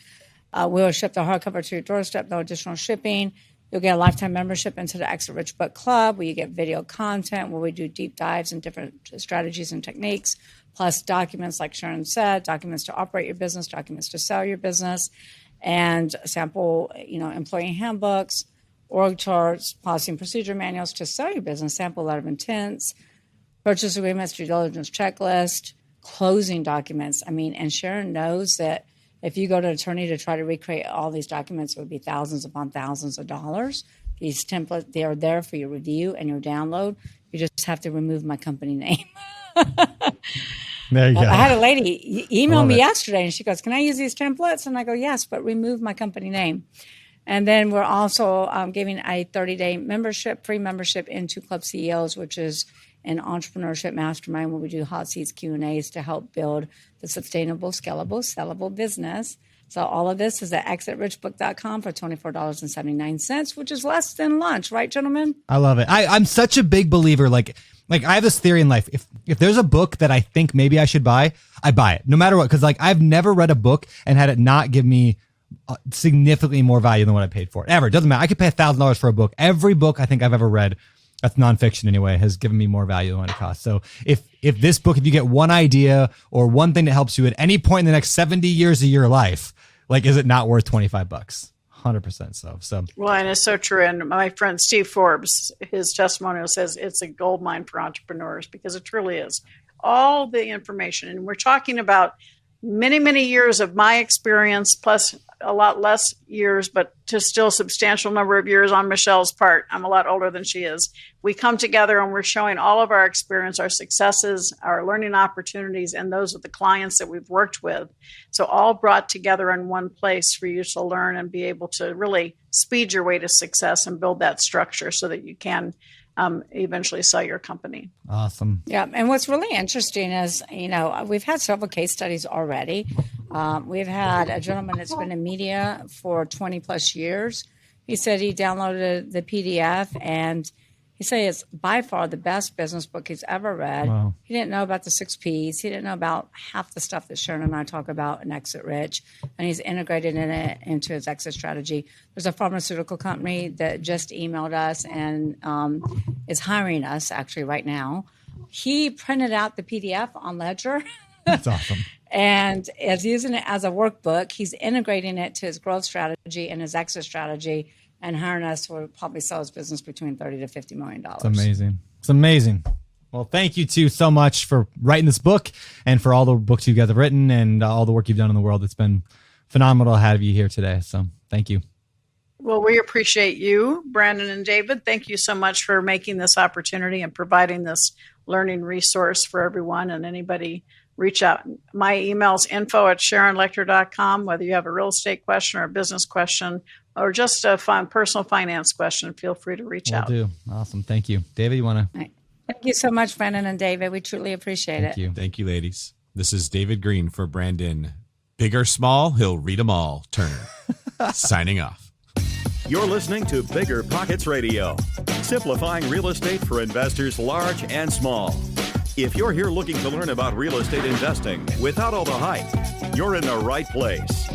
We'll ship the hardcover to your doorstep, no additional shipping. You'll get a lifetime membership into the Exit Rich Book Club, where you get video content, where we do deep dives in different strategies and techniques, plus documents, like Sharon said, documents to operate your business, documents to sell your business, and sample, employee handbooks, org charts, policy and procedure manuals to sell your business, sample letter of intents, purchase agreements, due diligence checklist, closing documents. And Sharon knows that if you go to an attorney to try to recreate all these documents, it would be thousands upon thousands of dollars. These templates, they are there for your review and your download. You just have to remove my company name. There you go. I had a lady email me yesterday, and she goes, "Can I use these templates?" And I go, "Yes, but remove my company name." And then we're also giving a 30-day membership, free membership into Club CEOs, which is an entrepreneurship mastermind where we do hot seats Q&As to help build the sustainable, scalable, sellable business. So all of this is at exitrichbook.com for $24.79, which is less than lunch, right, gentlemen? I love it. I'm such a big believer. Like I have this theory in life. If there's a book that I think maybe I should buy, I buy it no matter what. Cause I've never read a book and had it not give me significantly more value than what I paid for it ever. It doesn't matter. I could pay $1,000 for a book. Every book I think I've ever read that's nonfiction anyway, has given me more value than what it costs. So if this book, if you get one idea or one thing that helps you at any point in the next 70 years of your life, like, is it not worth $25? 100% so. Well, and it's so true. And my friend Steve Forbes, his testimonial says it's a gold mine for entrepreneurs, because it truly is. All the information, and we're talking about many, many years of my experience, plus a lot less years, but to still substantial number of years on Michelle's part. I'm a lot older than she is. We come together and we're showing all of our experience, our successes, our learning opportunities, and those of the clients that we've worked with. So all brought together in one place for you to learn and be able to really speed your way to success and build that structure so that you can eventually sell your company. Awesome. Yeah. And what's really interesting is, we've had several case studies already. We've had a gentleman that's been in media for 20 plus years. He said he downloaded the PDF, and he said it's by far the best business book he's ever read. Wow. He didn't know about the 6 Ps. He didn't know about half the stuff that Sharon and I talk about in Exit Rich, and he's integrated it into his exit strategy. There's a pharmaceutical company that just emailed us and is hiring us actually right now. He printed out the PDF on Ledger. That's awesome. And is using it as a workbook. He's integrating it to his growth strategy and his exit strategy, and hiring us to probably sell his business between $30 to $50 million. It's amazing. It's amazing. Well, thank you two so much for writing this book and for all the books you guys have written and all the work you've done in the world. It's been phenomenal to have you here today. So thank you. Well, we appreciate you, Brandon and David. Thank you so much for making this opportunity and providing this learning resource for everyone, and anybody reach out. My email is info@SharonLechter.com. Whether you have a real estate question or a business question or just a personal finance question, feel free to reach out. Will do. Awesome. Thank you. David, you want to? Thank you so much, Brandon and David. We truly appreciate it. Thank you. Thank you, ladies. This is David Green for Brandon. Big or small, he'll read them all. Turner. Signing off. You're listening to BiggerPockets Radio, simplifying real estate for investors large and small. If you're here looking to learn about real estate investing without all the hype, you're in the right place.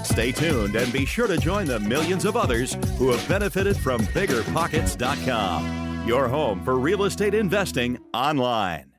Stay tuned and be sure to join the millions of others who have benefited from BiggerPockets.com, your home for real estate investing online.